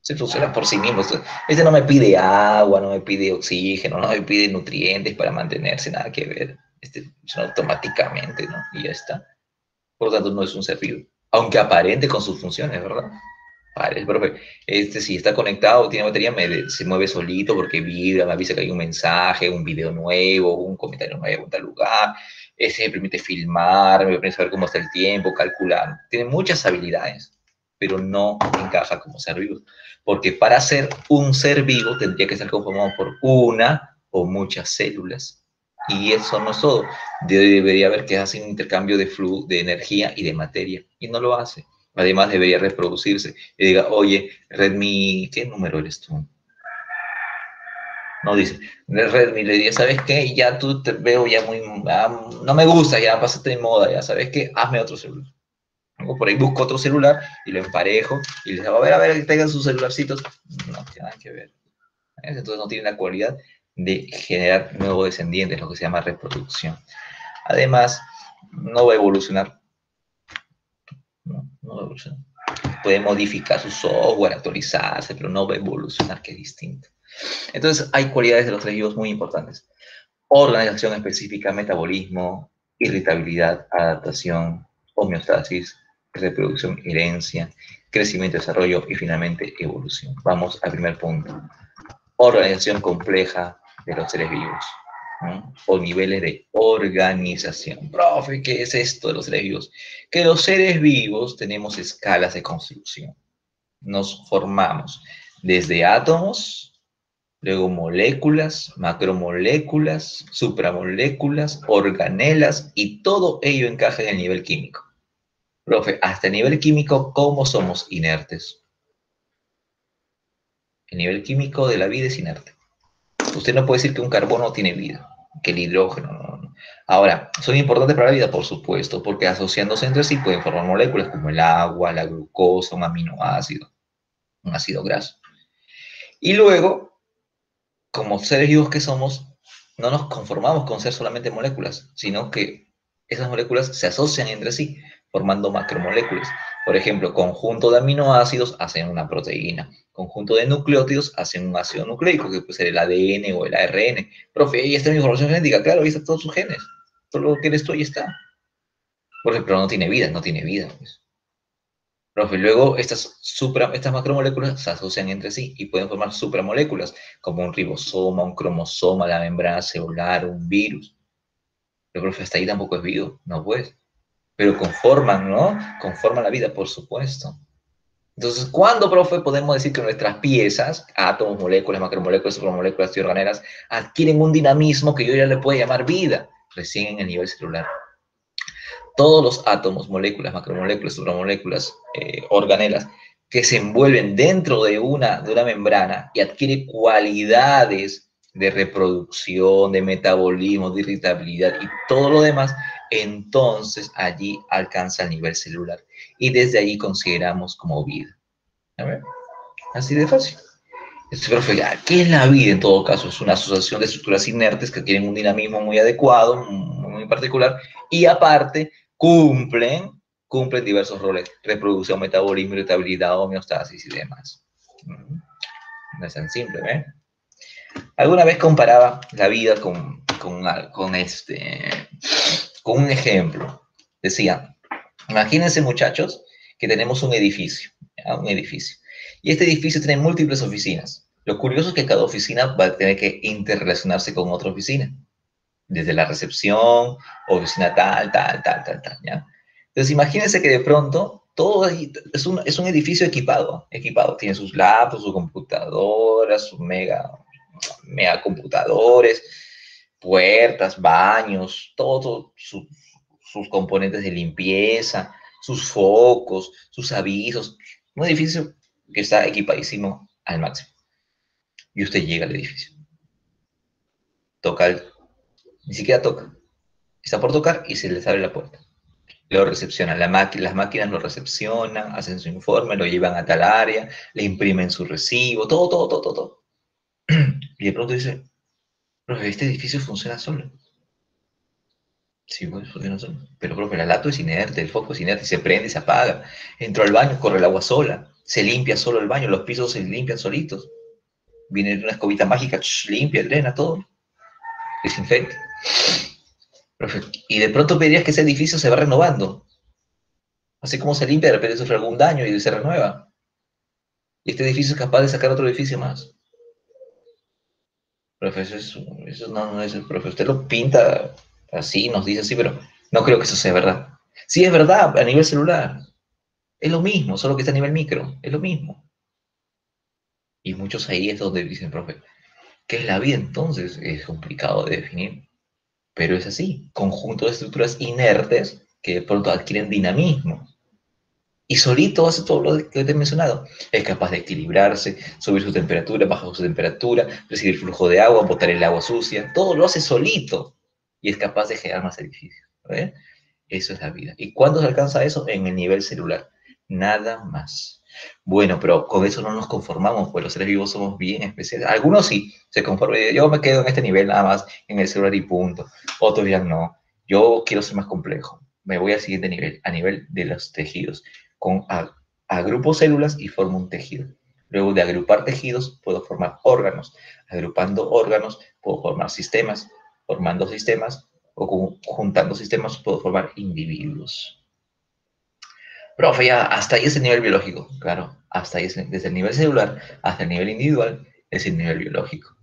se funciona por sí mismo. Este no me pide agua, no me pide oxígeno, no me pide nutrientes para mantenerse, nada que ver. Este funciona automáticamente, ¿no? Y ya está. Por lo tanto, no es un ser vivo, aunque aparente con sus funciones, ¿verdad? Vale, el profe, si está conectado, tiene batería, se mueve solito porque vibra, me avisa que hay un mensaje, un video nuevo, un comentario nuevo en tal lugar, me permite filmar, me permite saber cómo está el tiempo, calcular. Tiene muchas habilidades, pero no encaja como ser vivo. Porque para ser un ser vivo tendría que estar conformado por una o muchas células. Y eso no es todo. Debería haber que hace un intercambio de energía y de materia. Y no lo hace. Además, debería reproducirse. Y diga, oye, Redmi, ¿qué número eres tú? No dice, Redmi, le diría, ¿sabes qué? Ya tú te veo ya muy, no me gusta, ya pasaste de moda, ya sabes qué, hazme otro celular. O por ahí busco otro celular y lo emparejo y les digo, a ver, que tengan sus celularcitos. No tiene nada que ver. Entonces no tiene la cualidad de generar nuevos descendientes, lo que se llama reproducción. Además, no va a evolucionar. No va a evolucionar. Puede modificar su software, actualizarse, pero no va a evolucionar, que es distinto. Entonces, hay cualidades de los tres vivos muy importantes: organización específica, metabolismo, irritabilidad, adaptación, homeostasis, reproducción, herencia, crecimiento, desarrollo y finalmente evolución. Vamos al primer punto. Organización compleja de los seres vivos, ¿no? O niveles de organización. Profe, ¿qué es esto de los seres vivos? Que los seres vivos tenemos escalas de construcción. Nos formamos desde átomos, luego moléculas, macromoléculas, supramoléculas, organelas, y todo ello encaja en el nivel químico. Profe, hasta el nivel químico, ¿cómo somos inertes? El nivel químico de la vida es inerte. Usted no puede decir que un carbono tiene vida, que el hidrógeno no. Ahora, ¿son importantes para la vida? Por supuesto, porque asociándose entre sí pueden formar moléculas como el agua, la glucosa, un aminoácido, un ácido graso. Y luego, como seres vivos que somos, no nos conformamos con ser solamente moléculas, sino que esas moléculas se asocian entre sí, formando macromoléculas. Por ejemplo, conjunto de aminoácidos hacen una proteína, conjunto de nucleótidos hacen un ácido nucleico, que puede ser el ADN o el ARN. Profe, ahí está mi información genética, claro, ahí están todos sus genes, todo lo que eres tú ahí está. Pero no tiene vida, no tiene vida, pues. Profe, luego estas macromoléculas se asocian entre sí y pueden formar supramoléculas, como un ribosoma, un cromosoma, la membrana celular, un virus. Pero, profe, hasta ahí tampoco es vivo, no pues. Pero conforman, ¿no? Conforman la vida, por supuesto. Entonces, ¿cuándo, profe, podemos decir que nuestras piezas, átomos, moléculas, macromoléculas, supramoléculas y organelas, adquieren un dinamismo que yo ya le puedo llamar vida? Recién en el nivel celular. Todos los átomos, moléculas, macromoléculas, supramoléculas, organelas, que se envuelven dentro de una membrana y adquiere cualidades de reproducción, de metabolismo, de irritabilidad y todo lo demás, entonces allí alcanza el nivel celular. Y desde allí consideramos como vida. A ver, así de fácil. Profe, ¿qué es la vida en todo caso? Es una asociación de estructuras inertes que tienen un dinamismo muy adecuado, muy particular, y aparte cumplen diversos roles: reproducción, metabolismo, irritabilidad, homeostasis y demás. No es tan simple, ¿eh? Alguna vez comparaba la vida con un ejemplo. Decía, imagínense, muchachos, que tenemos un edificio, ¿ya? Un edificio. Y este edificio tiene múltiples oficinas. Lo curioso es que cada oficina va a tener que interrelacionarse con otra oficina. Desde la recepción, oficina tal, ¿ya? Entonces, imagínense que de pronto todo es un edificio equipado. Tiene sus laptops, sus computadoras, sus mega computadores, puertas, baños, sus componentes de limpieza, sus focos, sus avisos. Un edificio que está equipadísimo al máximo. Y usted llega al edificio. Ni siquiera toca. Está por tocar y se les abre la puerta. Lo recepcionan, las máquinas lo recepcionan, hacen su informe, lo llevan a tal área, le imprimen su recibo, todo. Y de pronto dice, profe, este edificio funciona solo. Sí, pues funciona solo. Pero, profe, la laptop es inerte, el foco es inerte, se prende y se apaga. Entro al baño, corre el agua sola, se limpia solo el baño, los pisos se limpian solitos. Viene una escobita mágica, limpia, drena todo, desinfecta. Profe, y de pronto pedirías que ese edificio se va renovando. Así como se limpia, de repente sufre algún daño y se renueva. Y este edificio es capaz de sacar otro edificio más. Profe, eso no es el profe. Usted lo pinta así, nos dice así, pero no creo que eso sea verdad. Sí, es verdad, a nivel celular. Es lo mismo, solo que está a nivel micro. Es lo mismo. Y muchos ahí es donde dicen, profe, ¿qué es la vida entonces? Es complicado de definir. Pero es así. Conjunto de estructuras inertes que de pronto adquieren dinamismo. Y solito hace todo lo que te he mencionado. Es capaz de equilibrarse, subir su temperatura, bajar su temperatura, recibir flujo de agua, botar el agua sucia. Todo lo hace solito. Y es capaz de generar más edificios. ¿Ven? Eso es la vida. ¿Y cuándo se alcanza eso? En el nivel celular. Nada más. Bueno, pero con eso no nos conformamos, pues los seres vivos somos bien especiales. Algunos sí se conforman. Yo me quedo en este nivel nada más, en el celular y punto. Otros ya no. Yo quiero ser más complejo. Me voy al siguiente nivel, a nivel de los tejidos. Agrupo células y formo un tejido. Luego de agrupar tejidos, puedo formar órganos. Agrupando órganos, puedo formar sistemas. Formando sistemas o juntando sistemas, puedo formar individuos. Profe, ya hasta ahí es el nivel biológico. Claro, hasta ahí es desde el nivel celular hasta el nivel individual es el nivel biológico.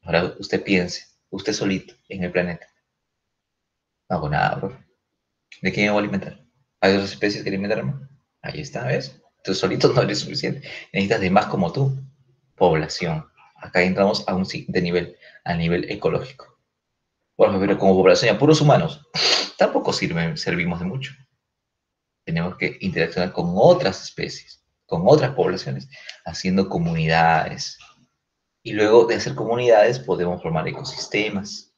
Ahora usted piense, usted solito en el planeta. No hago nada, profe. ¿De qué me voy a alimentar? ¿Hay otras especies que alimentarme? Ahí está, ¿ves? Entonces solito no eres suficiente. Necesitas de más como tú. Población. Acá entramos a un siguiente nivel, al nivel ecológico. Bueno, pero como población, a puros humanos, tampoco servimos de mucho. Tenemos que interaccionar con otras especies, con otras poblaciones, haciendo comunidades. Y luego de hacer comunidades podemos formar ecosistemas.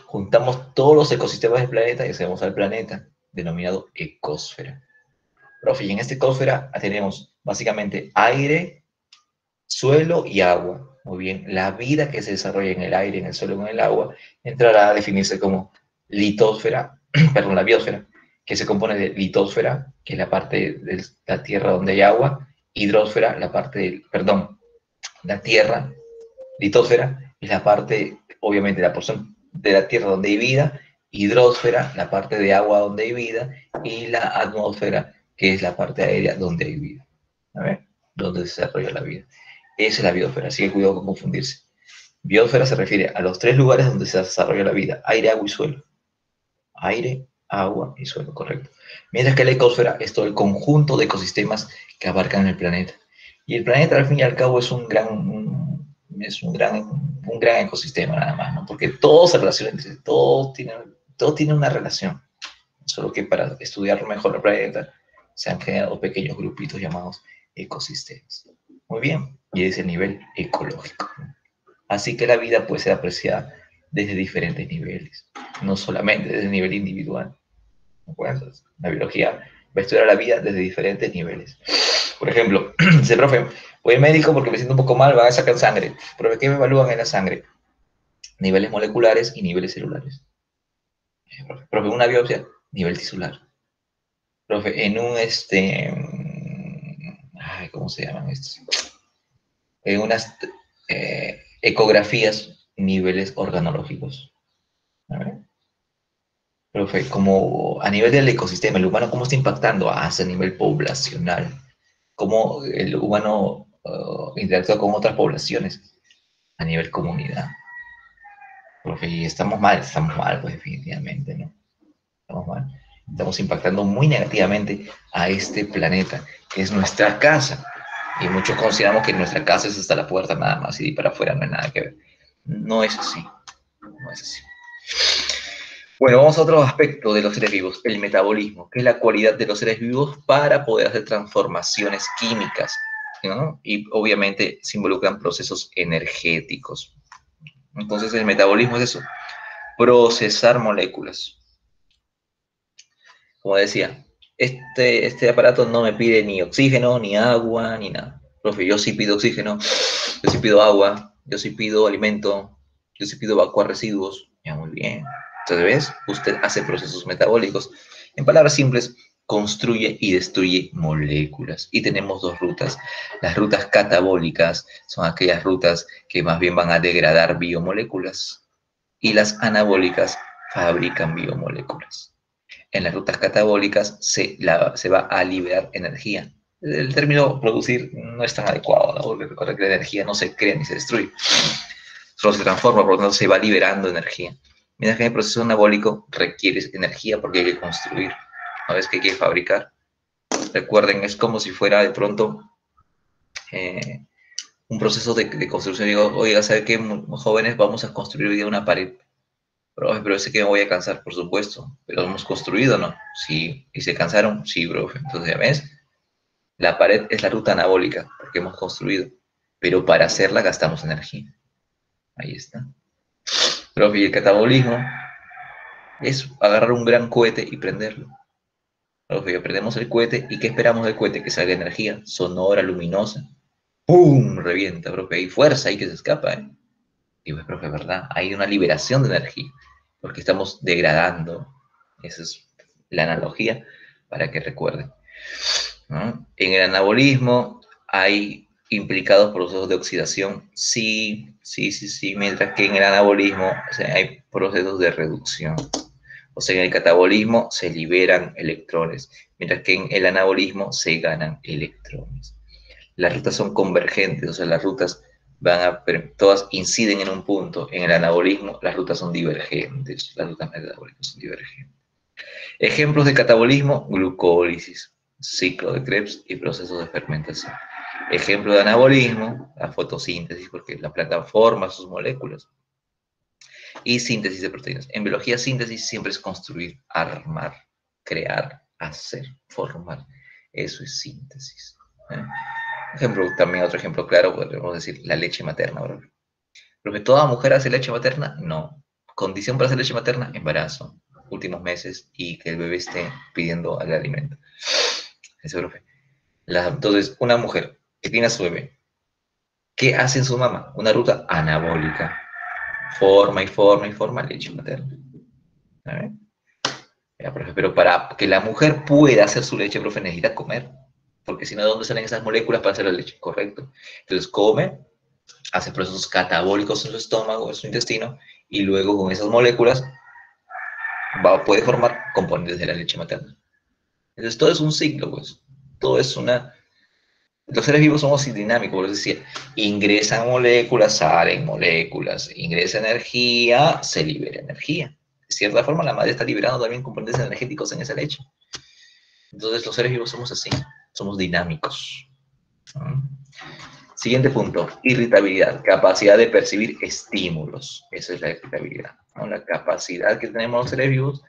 Juntamos todos los ecosistemas del planeta y hacemos al planeta, denominado ecosfera. Profe, y en esta ecosfera tenemos básicamente aire, suelo y agua. Muy bien, la vida que se desarrolla en el aire, en el suelo, en el agua, entrará a definirse como litosfera, perdón, la biosfera, que se compone de litosfera, que es la parte de la tierra donde hay agua, hidrosfera, la parte perdón, la tierra, litosfera, es la parte, obviamente, la porción de la tierra donde hay vida, hidrosfera, la parte de agua donde hay vida, y la atmósfera, que es la parte aérea donde hay vida. A ver, donde se desarrolla la vida. Esa es la biosfera, así que cuidado con confundirse. Biosfera se refiere a los tres lugares donde se desarrolla la vida: aire, agua y suelo. Aire, agua y suelo, correcto. Mientras que la ecosfera es todo el conjunto de ecosistemas que abarcan el planeta. Y el planeta, al fin y al cabo, es un gran ecosistema nada más, ¿no? Porque todo se relaciona entre sí, todo tiene una relación. Solo que para estudiar mejor el planeta se han generado pequeños grupitos llamados ecosistemas. Muy bien, y ese es el nivel ecológico. Así que la vida puede ser apreciada desde diferentes niveles, no solamente desde el nivel individual. Entonces, la biología va a estudiar la vida desde diferentes niveles. Por ejemplo, dice, profe, voy al médico porque me siento un poco mal, van a sacar sangre. Profe, ¿qué me evalúan en la sangre? Niveles moleculares y niveles celulares. Profe, una biopsia, nivel tisular. Profe, en un, ay, ¿cómo se llaman estos? En unas ecografías, niveles organológicos. A ver. Profe, como a nivel del ecosistema, el humano, ¿cómo está impactando a nivel poblacional? ¿Cómo el humano interactúa con otras poblaciones a nivel comunidad? Profe, y estamos mal, pues definitivamente, ¿no? Estamos mal. Estamos impactando muy negativamente a este planeta, que es nuestra casa. Y muchos consideramos que nuestra casa es hasta la puerta nada más y para afuera no hay nada que ver. No es así, no es así. Bueno, vamos a otro aspecto de los seres vivos, el metabolismo, que es la cualidad de los seres vivos para poder hacer transformaciones químicas, ¿no? Y obviamente se involucran procesos energéticos. Entonces el metabolismo es eso, procesar moléculas. Como decía, este aparato no me pide ni oxígeno, ni agua, ni nada. Profe, yo sí pido oxígeno, yo sí pido agua, yo sí pido alimento, yo sí pido evacuar residuos. Ya, muy bien. Entonces, ¿ves? Usted hace procesos metabólicos. En palabras simples, construye y destruye moléculas. Y tenemos dos rutas. Las rutas catabólicas son aquellas rutas que más bien van a degradar biomoléculas. Y las anabólicas fabrican biomoléculas. En las rutas catabólicas se va a liberar energía. El término producir no es tan adecuado, ¿no? Porque recuerda que la energía no se crea ni se destruye, solo se transforma, por lo tanto se va liberando energía. Mientras que en el proceso anabólico requiere energía porque hay que construir, ¿no ves que hay que fabricar? Recuerden, es como si fuera de pronto un proceso de construcción. Digo, oiga, ¿sabe qué, jóvenes? Vamos a construir hoy día una pared. Pero sé que me voy a cansar, por supuesto. Pero hemos construido, ¿no? Sí. ¿Y se cansaron? Sí, profe. Entonces, ¿ya ves? La pared es la ruta anabólica, porque hemos construido. Pero para hacerla gastamos energía. Ahí está. Profe, y el catabolismo es agarrar un gran cohete y prenderlo. Profe, prendemos el cohete, ¿y qué esperamos del cohete? Que salga energía sonora, luminosa. ¡Pum! Revienta, profe. Hay fuerza ahí que se escapa, ¿eh? Y pues, profe, ¿verdad? Hay una liberación de energía, porque estamos degradando. Esa es la analogía para que recuerden, ¿no? En el anabolismo hay implicados procesos de oxidación, sí, mientras que en el anabolismo, o sea, hay procesos de reducción. O sea, en el catabolismo se liberan electrones, mientras que en el anabolismo se ganan electrones. Las rutas son convergentes, o sea, las rutas todas inciden en un punto. En el anabolismo las rutas son divergentes, las rutas metabólicas son divergentes. Ejemplos de catabolismo: glucólisis, ciclo de Krebs y procesos de fermentación. Ejemplo de anabolismo: la fotosíntesis, porque la planta forma sus moléculas. Y síntesis de proteínas. En biología, síntesis siempre es construir, armar, crear, hacer, formar. Eso es síntesis. También otro ejemplo claro, podemos decir la leche materna. ¿Pero toda mujer hace leche materna? No. Condición para hacer leche materna: embarazo, últimos meses y que el bebé esté pidiendo el alimento. Eso, profe. Entonces, una mujer que tiene a su bebé, ¿qué hace en su mama? Una ruta anabólica. Forma y forma y forma leche materna. ¿Vale? Ya, profe, pero para que la mujer pueda hacer su leche, profe, necesita comer. Porque si no, ¿de dónde salen esas moléculas para hacer la leche? Correcto. Entonces come, hace procesos catabólicos en su estómago, en su intestino, y luego con esas moléculas puede formar componentes de la leche materna. Entonces todo es un ciclo, pues. Todo es una... Los seres vivos somos dinámicos, por eso decía, ingresan moléculas, salen moléculas, ingresa energía, se libera energía. De cierta forma, la madre está liberando también componentes energéticos en esa leche. Entonces los seres vivos somos así, somos dinámicos. Siguiente punto: irritabilidad, capacidad de percibir estímulos. Esa es la irritabilidad, ¿no? La capacidad que tenemos los seres vivos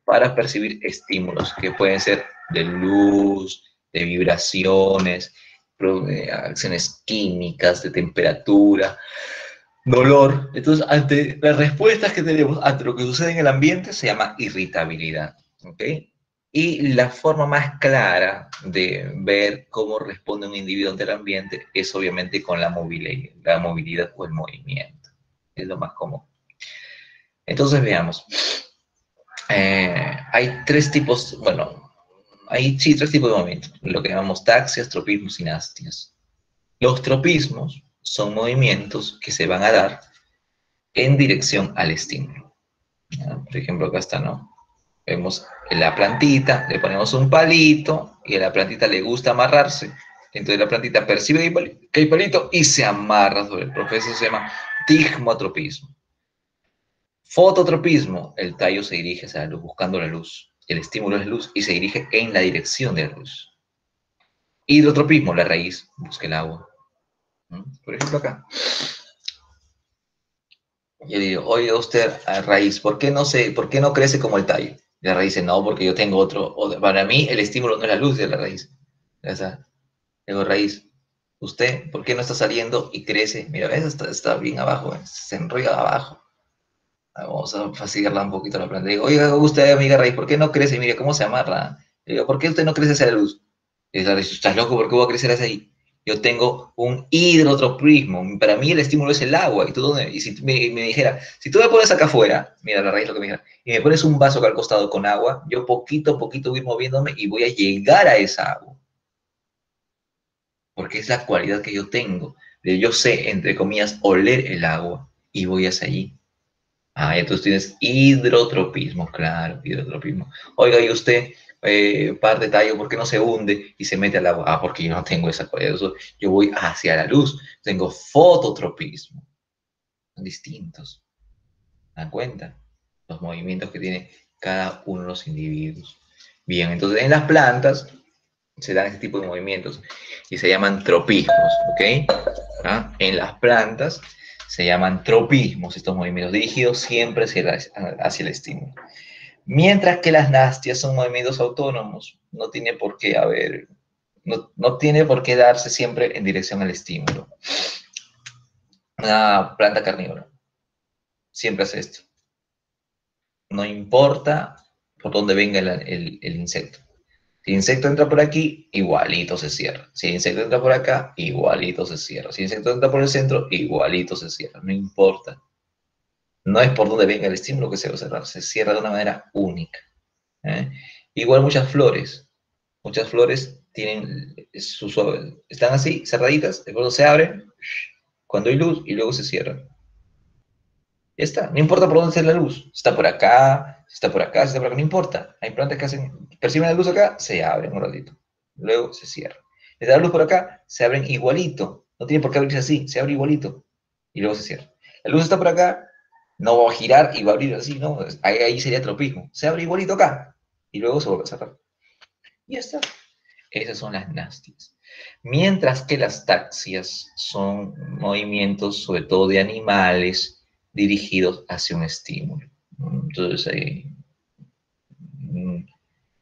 para percibir estímulos, que pueden ser de luz, de vibraciones, de acciones químicas, de temperatura, dolor. Entonces, ante las respuestas que tenemos ante lo que sucede en el ambiente, se llama irritabilidad. ¿Ok? Y la forma más clara de ver cómo responde un individuo ante el ambiente es obviamente con la movilidad o el movimiento. Es lo más común. Entonces veamos. Hay tres tipos, bueno, tres tipos de movimientos, lo que llamamos taxias, tropismos y nastias. Los tropismos son movimientos que se van a dar en dirección al estímulo. ¿Ya? Por ejemplo, acá está, ¿no? Vemos en la plantita, le ponemos un palito y a la plantita le gusta amarrarse. Entonces la plantita percibe que hay palito y se amarra sobre el proceso, se llama tigmotropismo. Fototropismo: el tallo se dirige hacia la luz, buscando la luz. El estímulo es luz y se dirige en la dirección de la luz. Hidrotropismo: la raíz busca el agua. Por ejemplo, acá. Yo digo: oye, usted, a raíz, ¿por qué no crece como el tallo? La raíz dice: no, porque yo tengo otro. Para mí, el estímulo no es la luz de la raíz. Ya está. Digo: raíz, ¿usted por qué no está saliendo y crece? Mira, ¿ves? Está bien abajo, se enrolla abajo. Vamos a fastidiarla un poquito la planta. Digo: oiga, usted, amiga raíz, ¿por qué no crece? Mire cómo se amarra. Digo: ¿por qué usted no crece hacia la luz? Y dice: ¿estás loco? ¿Por qué voy a crecer hacia ahí? Yo tengo un hidrotropismo. Para mí el estímulo es el agua. Y si me dijera, si tú me pones acá afuera, mira la raíz lo que me dijera, y me pones un vaso acá al costado con agua, yo poquito a poquito voy a ir moviéndome y voy a llegar a esa agua. Porque es la cualidad que yo tengo. Yo sé, entre comillas, oler el agua y voy hacia allí. Entonces tienes hidrotropismo, claro, hidrotropismo. Oiga, y usted, par de tallo, ¿por qué no se hunde y se mete al agua? Porque yo no tengo esa cualidad. Yo voy hacia la luz. Tengo fototropismo. Son distintos. ¿Dan cuenta? Los movimientos que tiene cada uno de los individuos. Bien, entonces en las plantas se dan este tipo de movimientos y se llaman tropismos, ¿ok? En las plantas se llaman tropismos, estos movimientos dirigidos siempre hacia el estímulo. Mientras que las nastias son movimientos autónomos, no tiene por qué haber, no tiene por qué darse siempre en dirección al estímulo. Una planta carnívora siempre hace esto. No importa por dónde venga el insecto. Si el insecto entra por aquí, igualito se cierra. Si el insecto entra por acá, igualito se cierra. Si el insecto entra por el centro, igualito se cierra. No importa. No es por donde venga el estímulo que se va a cerrar. Se cierra de una manera única. Igual muchas flores. Muchas flores tienen están así, cerraditas. De pronto se abren cuando hay luz y luego se cierran. Ya está. No importa por dónde esté la luz. Está por acá, Si está por acá, si está por acá, no importa. Hay plantas que perciben la luz acá, se abren un ratito. Luego se cierran. Les da la luz por acá, se abren igualito. No tiene por qué abrirse así, se abre igualito. Y luego se cierra. La luz está por acá, no va a girar y va a abrir así, no. Ahí sería tropismo. Se abre igualito acá. Y luego se vuelve a cerrar. Y ya está. Esas son las nástias. Mientras que las taxias son movimientos, sobre todo de animales, dirigidos hacia un estímulo. Entonces,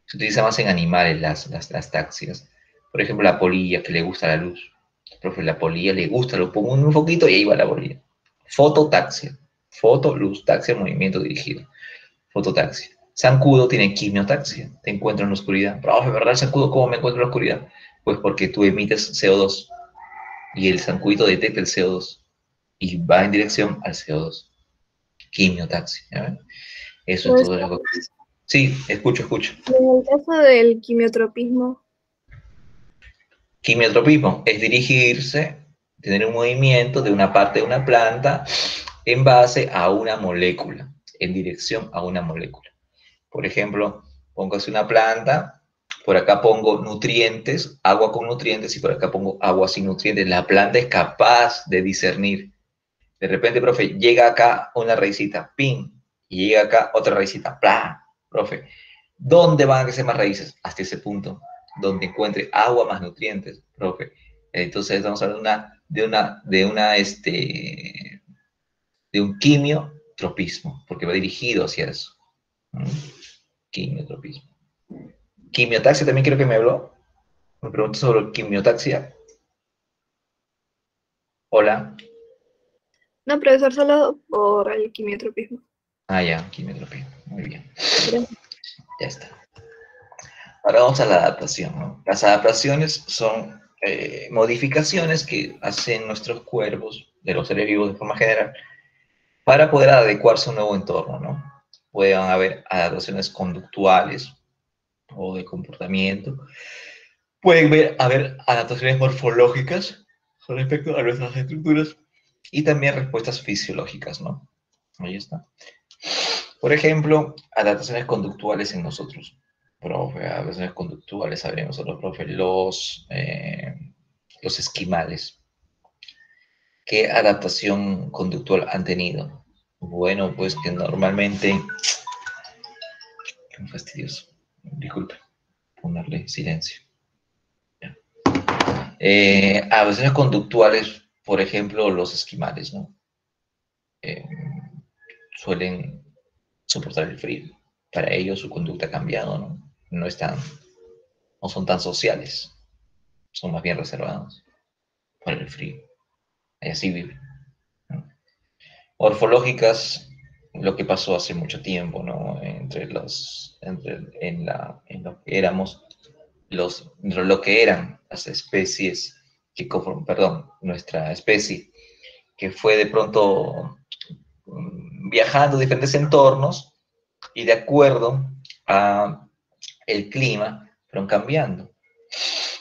se utiliza más en animales las taxias. Por ejemplo, la polilla, que le gusta la luz. Profe, la polilla le gusta, lo pongo un foquito y ahí va la polilla. Fototaxia. Foto, luz, taxia, movimiento dirigido. Fototaxia. Zancudo tiene quimiotaxia, te encuentra en la oscuridad. Profe, ¿verdad el zancudo cómo me encuentro en la oscuridad? Pues porque tú emites CO2 y el zancudito detecta el CO2 y va en dirección al CO2. Quimiotaxia. ¿Ya? Eso en todo lo que... Sí, escucho. En el caso del quimiotropismo. Quimiotropismo es dirigirse, tener un movimiento de una parte de una planta en base a una molécula, en dirección a una molécula. Por ejemplo, pongo así una planta, por acá pongo nutrientes, agua con nutrientes, y por acá pongo agua sin nutrientes. La planta es capaz de discernir. De repente, profe, llega acá una raicita, pin, y llega acá otra raicita, ¡plá! Profe, ¿dónde van a crecer más raíces? Hasta ese punto, donde encuentre agua más nutrientes, profe. Entonces estamos hablando de un quimiotropismo, porque va dirigido hacia eso. Quimiotropismo. Quimiotaxia también creo que me habló. Me preguntó sobre quimiotaxia. Hola. No, profesor, solo por el quimiotropismo. Ah, ya, quimiotropismo. Muy bien. Gracias. Ya está. Ahora vamos a la adaptación, ¿no? Las adaptaciones son modificaciones que hacen nuestros cuerpos, de los seres vivos de forma general, para poder adecuarse a un nuevo entorno, ¿no? Pueden haber adaptaciones conductuales o de comportamiento. Pueden haber adaptaciones morfológicas con respecto a nuestras estructuras y también respuestas fisiológicas, ¿no? Ahí está. Por ejemplo, adaptaciones conductuales en nosotros. Profe, adaptaciones conductuales, sabremos nosotros, profe, los esquimales. ¿Qué adaptación conductual han tenido? Bueno, pues que normalmente... Qué fastidioso. Disculpe, ponerle silencio. Adaptaciones conductuales, por ejemplo, los esquimales, ¿no? Suelen soportar el frío. Para ellos su conducta ha cambiado, ¿no? No son tan sociales, son más bien reservados por el frío. Y así viven, ¿no? Morfológicas, lo que pasó hace mucho tiempo, ¿no? En lo que éramos, lo que eran las especies que conforman, perdón, nuestra especie, que fue de pronto viajando a diferentes entornos y de acuerdo a el clima fueron cambiando.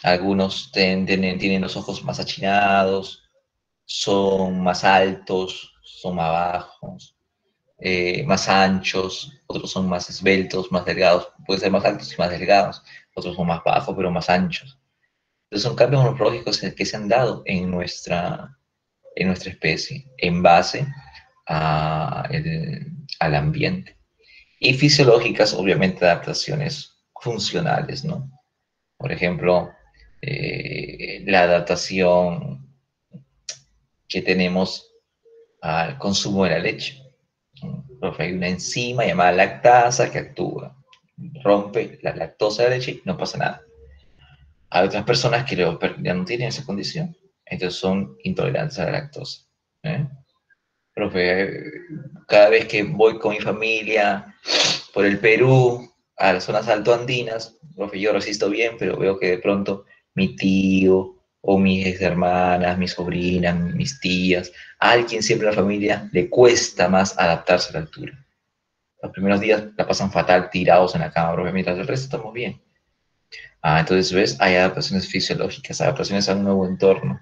Algunos tienen los ojos más achinados, son más altos, son más bajos, más anchos, otros son más esbeltos, más delgados, pueden ser más altos y más delgados, otros son más bajos pero más anchos. Entonces son cambios morfológicos que se han dado en nuestra especie en base al ambiente. Y fisiológicas, obviamente, adaptaciones funcionales, ¿no? Por ejemplo, la adaptación que tenemos al consumo de la leche. Profe, hay una enzima llamada lactasa que actúa, rompe la lactosa de la leche y no pasa nada. Hay otras personas que ya no tienen esa condición, entonces son intolerantes a la lactosa. Profe, cada vez que voy con mi familia por el Perú, a las zonas altoandinas, profe, yo resisto bien, pero veo que de pronto mi tío o mis hermanas, mis sobrinas, mis tías, a alguien siempre en la familia le cuesta más adaptarse a la altura. Los primeros días la pasan fatal tirados en la cama, profe, mientras el resto estamos bien. Entonces, ¿ves? Hay adaptaciones fisiológicas, adaptaciones a un nuevo entorno.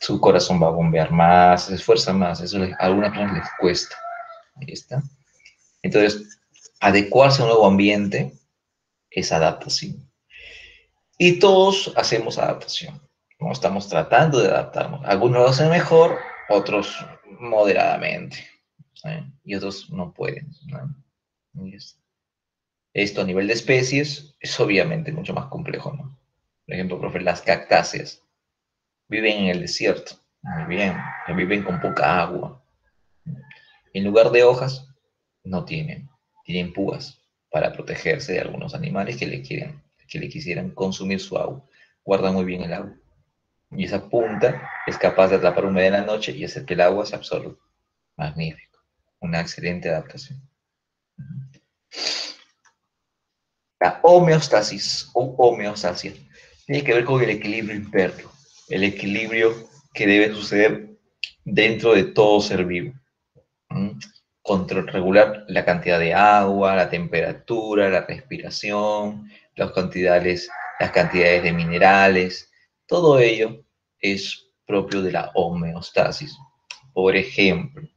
Su corazón va a bombear más, se esfuerza más, eso a algunas personas les cuesta. Ahí está. Entonces, Adecuarse a un nuevo ambiente es adaptación. Y todos hacemos adaptación. ¿No? Estamos tratando de adaptarnos. Algunos lo hacen mejor, otros moderadamente. ¿Sí? Y otros no pueden. ¿No? Esto a nivel de especies es obviamente mucho más complejo, ¿no? Por ejemplo, profe, las cactáceas viven en el desierto. Muy bien. Viven con poca agua. En lugar de hojas, no tienen. Tienen púas para protegerse de algunos animales que le quisieran consumir su agua. Guardan muy bien el agua. Y esa punta es capaz de atrapar humedad en la noche y hacer que el agua se absorba. Magnífico. Una excelente adaptación. La homeostasis o homeostasia tiene que ver con el equilibrio interno, el equilibrio que debe suceder dentro de todo ser vivo. Regular la cantidad de agua, la temperatura, la respiración, las cantidades de minerales, todo ello es propio de la homeostasis. Por ejemplo,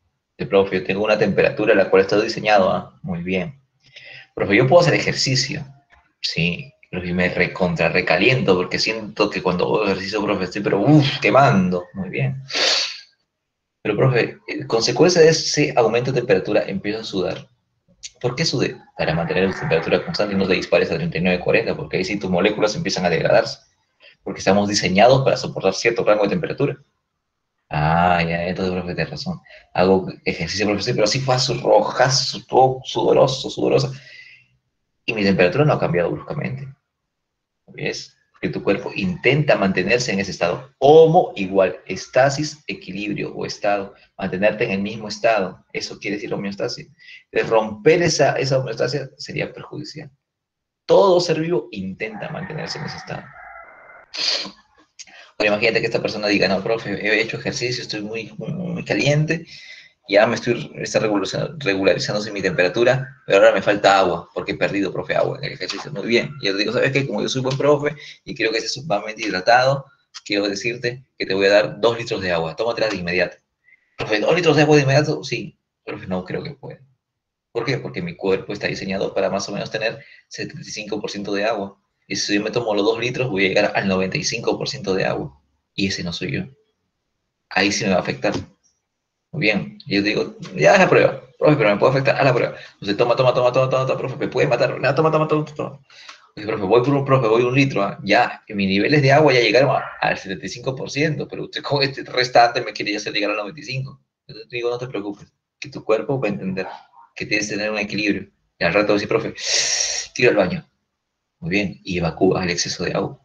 profe, yo tengo una temperatura a la cual está diseñado, ¿ah? Muy bien. Profe, yo puedo hacer ejercicio, sí, pero y me recaliento porque siento que cuando hago ejercicio, profe, estoy pero quemando, muy bien. Pero, profe, consecuencia de ese aumento de temperatura, empiezo a sudar. ¿Por qué sudé? Para mantener la temperatura constante y no te dispares a 39, 40, porque ahí sí tus moléculas empiezan a degradarse, porque estamos diseñados para soportar cierto rango de temperatura. Ah, ya, entonces, profe, tienes razón. Hago ejercicio, profe, pero sí fue roja, sudoroso, sudorosa. Y mi temperatura no ha cambiado bruscamente. ¿Ves? Porque tu cuerpo intenta mantenerse en ese estado. Homo igual, estasis, equilibrio o estado. Mantenerte en el mismo estado. Eso quiere decir homeostasis. Entonces, romper esa homeostasis sería perjudicial. Todo ser vivo intenta mantenerse en ese estado. Pero imagínate que esta persona diga, no, profe, he hecho ejercicio, estoy muy caliente, ya está regularizándose mi temperatura, pero ahora me falta agua, porque he perdido, profe, agua en el ejercicio. Muy bien. Y yo te digo, ¿sabes qué? Como yo soy buen profe y quiero que estés sumamente hidratado, quiero decirte que te voy a dar 2 litros de agua. Tómatela de inmediato. Profe, ¿2 litros de agua de inmediato? Sí. Profe, no creo que pueda. ¿Por qué? Porque mi cuerpo está diseñado para más o menos tener 75% de agua. Y si yo me tomo los 2 litros, voy a llegar al 95% de agua. Y ese no soy yo. Ahí sí me va a afectar. Muy bien. Y yo digo, ya haz la prueba. Profe, pero me puede afectar. Haz la prueba. Entonces, toma, profe, me puede matar. No, toma. Oye, profe, voy 1 litro. ¿Ah? Ya, mis niveles de agua ya llegaron al 75%, pero usted con este restante me quiere hacer llegar al 95%. Entonces, te digo, no te preocupes, que tu cuerpo va a entender que tienes que tener un equilibrio. Y al rato decir, profe, tira al baño. Muy bien, y evacúa el exceso de agua.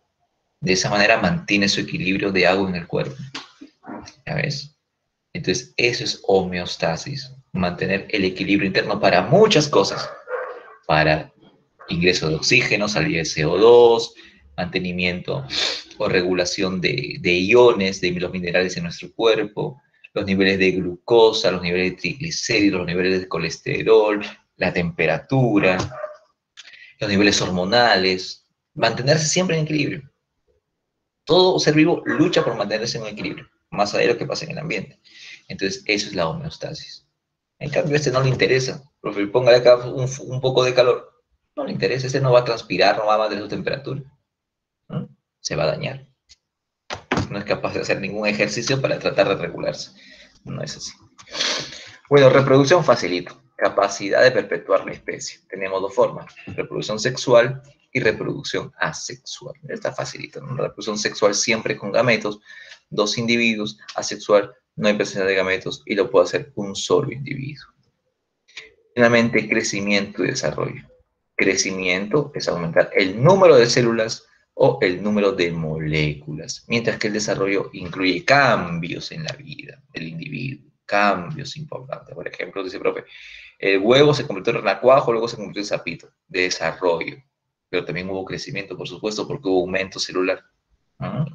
De esa manera mantiene su equilibrio de agua en el cuerpo. ¿Ya ves? Entonces, eso es homeostasis, mantener el equilibrio interno para muchas cosas, para ingreso de oxígeno, salida de CO2, mantenimiento o regulación de iones, de los minerales en nuestro cuerpo, los niveles de glucosa, los niveles de triglicéridos, los niveles de colesterol, la temperatura, los niveles hormonales, mantenerse siempre en equilibrio. Todo ser vivo lucha por mantenerse en equilibrio, más allá de lo que pasa en el ambiente. Entonces, eso es la homeostasis. En cambio, a este no le interesa. Profe, póngale acá un poco de calor. No le interesa, este no va a transpirar, no va a mantener su temperatura. ¿No? Se va a dañar. No es capaz de hacer ningún ejercicio para tratar de regularse. No es así. Bueno, reproducción facilita. Capacidad de perpetuar la especie. Tenemos 2 formas. Reproducción sexual y reproducción asexual. Está facilito, ¿no? Reproducción sexual siempre con gametos, 2 individuos. Asexual, no hay presencia de gametos y lo puede hacer un solo individuo. Finalmente, crecimiento y desarrollo. Crecimiento es aumentar el número de células o el número de moléculas, mientras que el desarrollo incluye cambios en la vida del individuo, cambios importantes. Por ejemplo, dice el profe, el huevo se convirtió en renacuajo, luego se convirtió en sapito, de desarrollo. Pero también hubo crecimiento, por supuesto, porque hubo aumento celular. ¿Ah?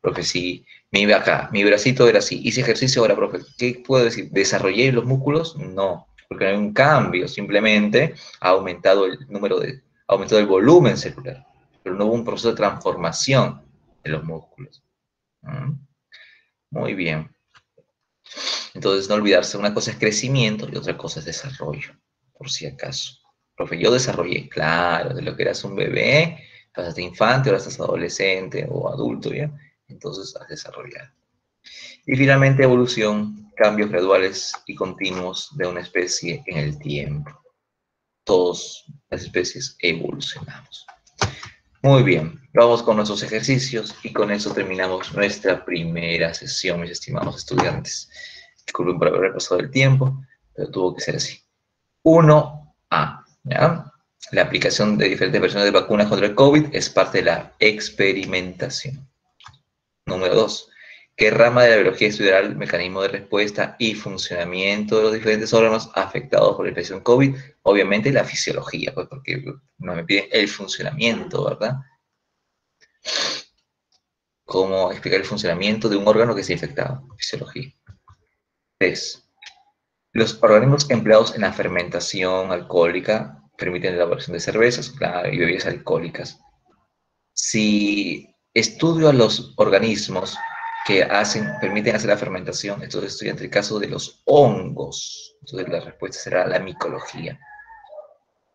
Profe, si mi bracito era así, hice ejercicio ahora, profe, ¿qué puedo decir? ¿Desarrollé los músculos? No, porque no hay un cambio, simplemente ha aumentado ha aumentado el volumen celular, pero no hubo un proceso de transformación de los músculos. Muy bien. Entonces, no olvidarse, una cosa es crecimiento y otra cosa es desarrollo, por si acaso. Profe, yo desarrollé, claro, de lo que eras un bebé, pasaste infante, ahora estás adolescente o adulto, ¿ya? Entonces has desarrollado. Y finalmente, evolución, cambios graduales y continuos de una especie en el tiempo. Todas las especies evolucionamos. Muy bien, vamos con nuestros ejercicios y con eso terminamos nuestra primera sesión, mis estimados estudiantes. Disculpen por haber pasado el tiempo, pero tuvo que ser así. 1A, ¿ya? La aplicación de diferentes versiones de vacunas contra el COVID es parte de la experimentación. Número 2. ¿Qué rama de la biología estudiará el mecanismo de respuesta y funcionamiento de los diferentes órganos afectados por la infección COVID? Obviamente la fisiología, pues porque no me piden el funcionamiento, ¿verdad? ¿Cómo explicar el funcionamiento de un órgano que está infectado? Fisiología. 3. Los organismos empleados en la fermentación alcohólica permiten la elaboración de cervezas, claro, y bebidas alcohólicas. Si estudio a los organismos que permiten hacer la fermentación, entonces estoy entre el caso de los hongos. Entonces la respuesta será la micología.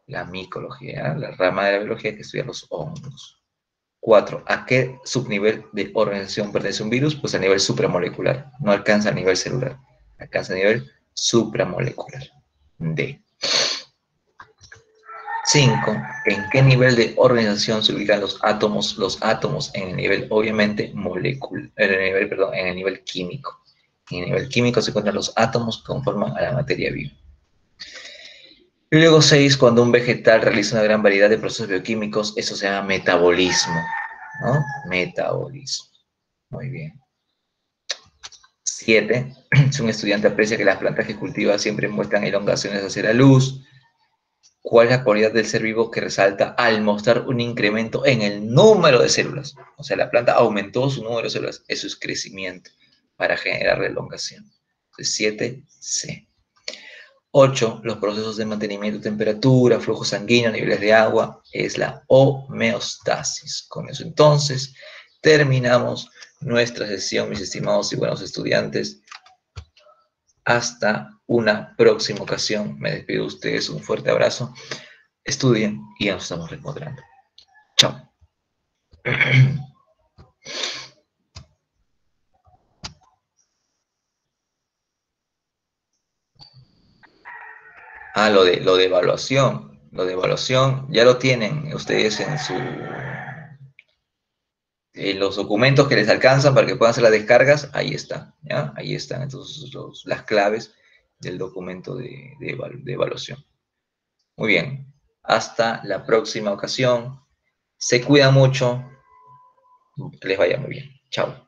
La micología, la rama de la biología que estudia los hongos. 4. ¿A qué subnivel de organización pertenece un virus? Pues a nivel supramolecular. No alcanza a nivel celular. Alcanza a nivel supramolecular. D. 5. ¿En qué nivel de organización se ubican los átomos? Los átomos en el nivel, obviamente, molecular, en el nivel químico. En el nivel químico se encuentran los átomos que conforman a la materia viva. Y luego 6. Cuando un vegetal realiza una gran variedad de procesos bioquímicos, eso se llama metabolismo, ¿no? Metabolismo. Muy bien. 7. Si un estudiante aprecia que las plantas que cultiva siempre muestran elongaciones hacia la luz, ¿cuál es la cualidad del ser vivo que resalta al mostrar un incremento en el número de células? O sea, la planta aumentó su número de células. Eso es crecimiento para generar elongación. Entonces, 7C. 8. Los procesos de mantenimiento de temperatura, flujo sanguíneo, niveles de agua, es la homeostasis. Con eso, entonces, terminamos nuestra sesión, mis estimados y buenos estudiantes. Hasta una próxima ocasión. Me despido de ustedes. Un fuerte abrazo. Estudien y ya nos estamos reencontrando. Chao. Ah, lo de evaluación. Lo de evaluación ya lo tienen ustedes en los documentos que les alcanzan para que puedan hacer las descargas. Ahí está, ¿ya? Ahí están entonces las claves del documento de evaluación. Muy bien. Hasta la próxima ocasión. Se cuidan mucho. Que les vaya muy bien. Chao.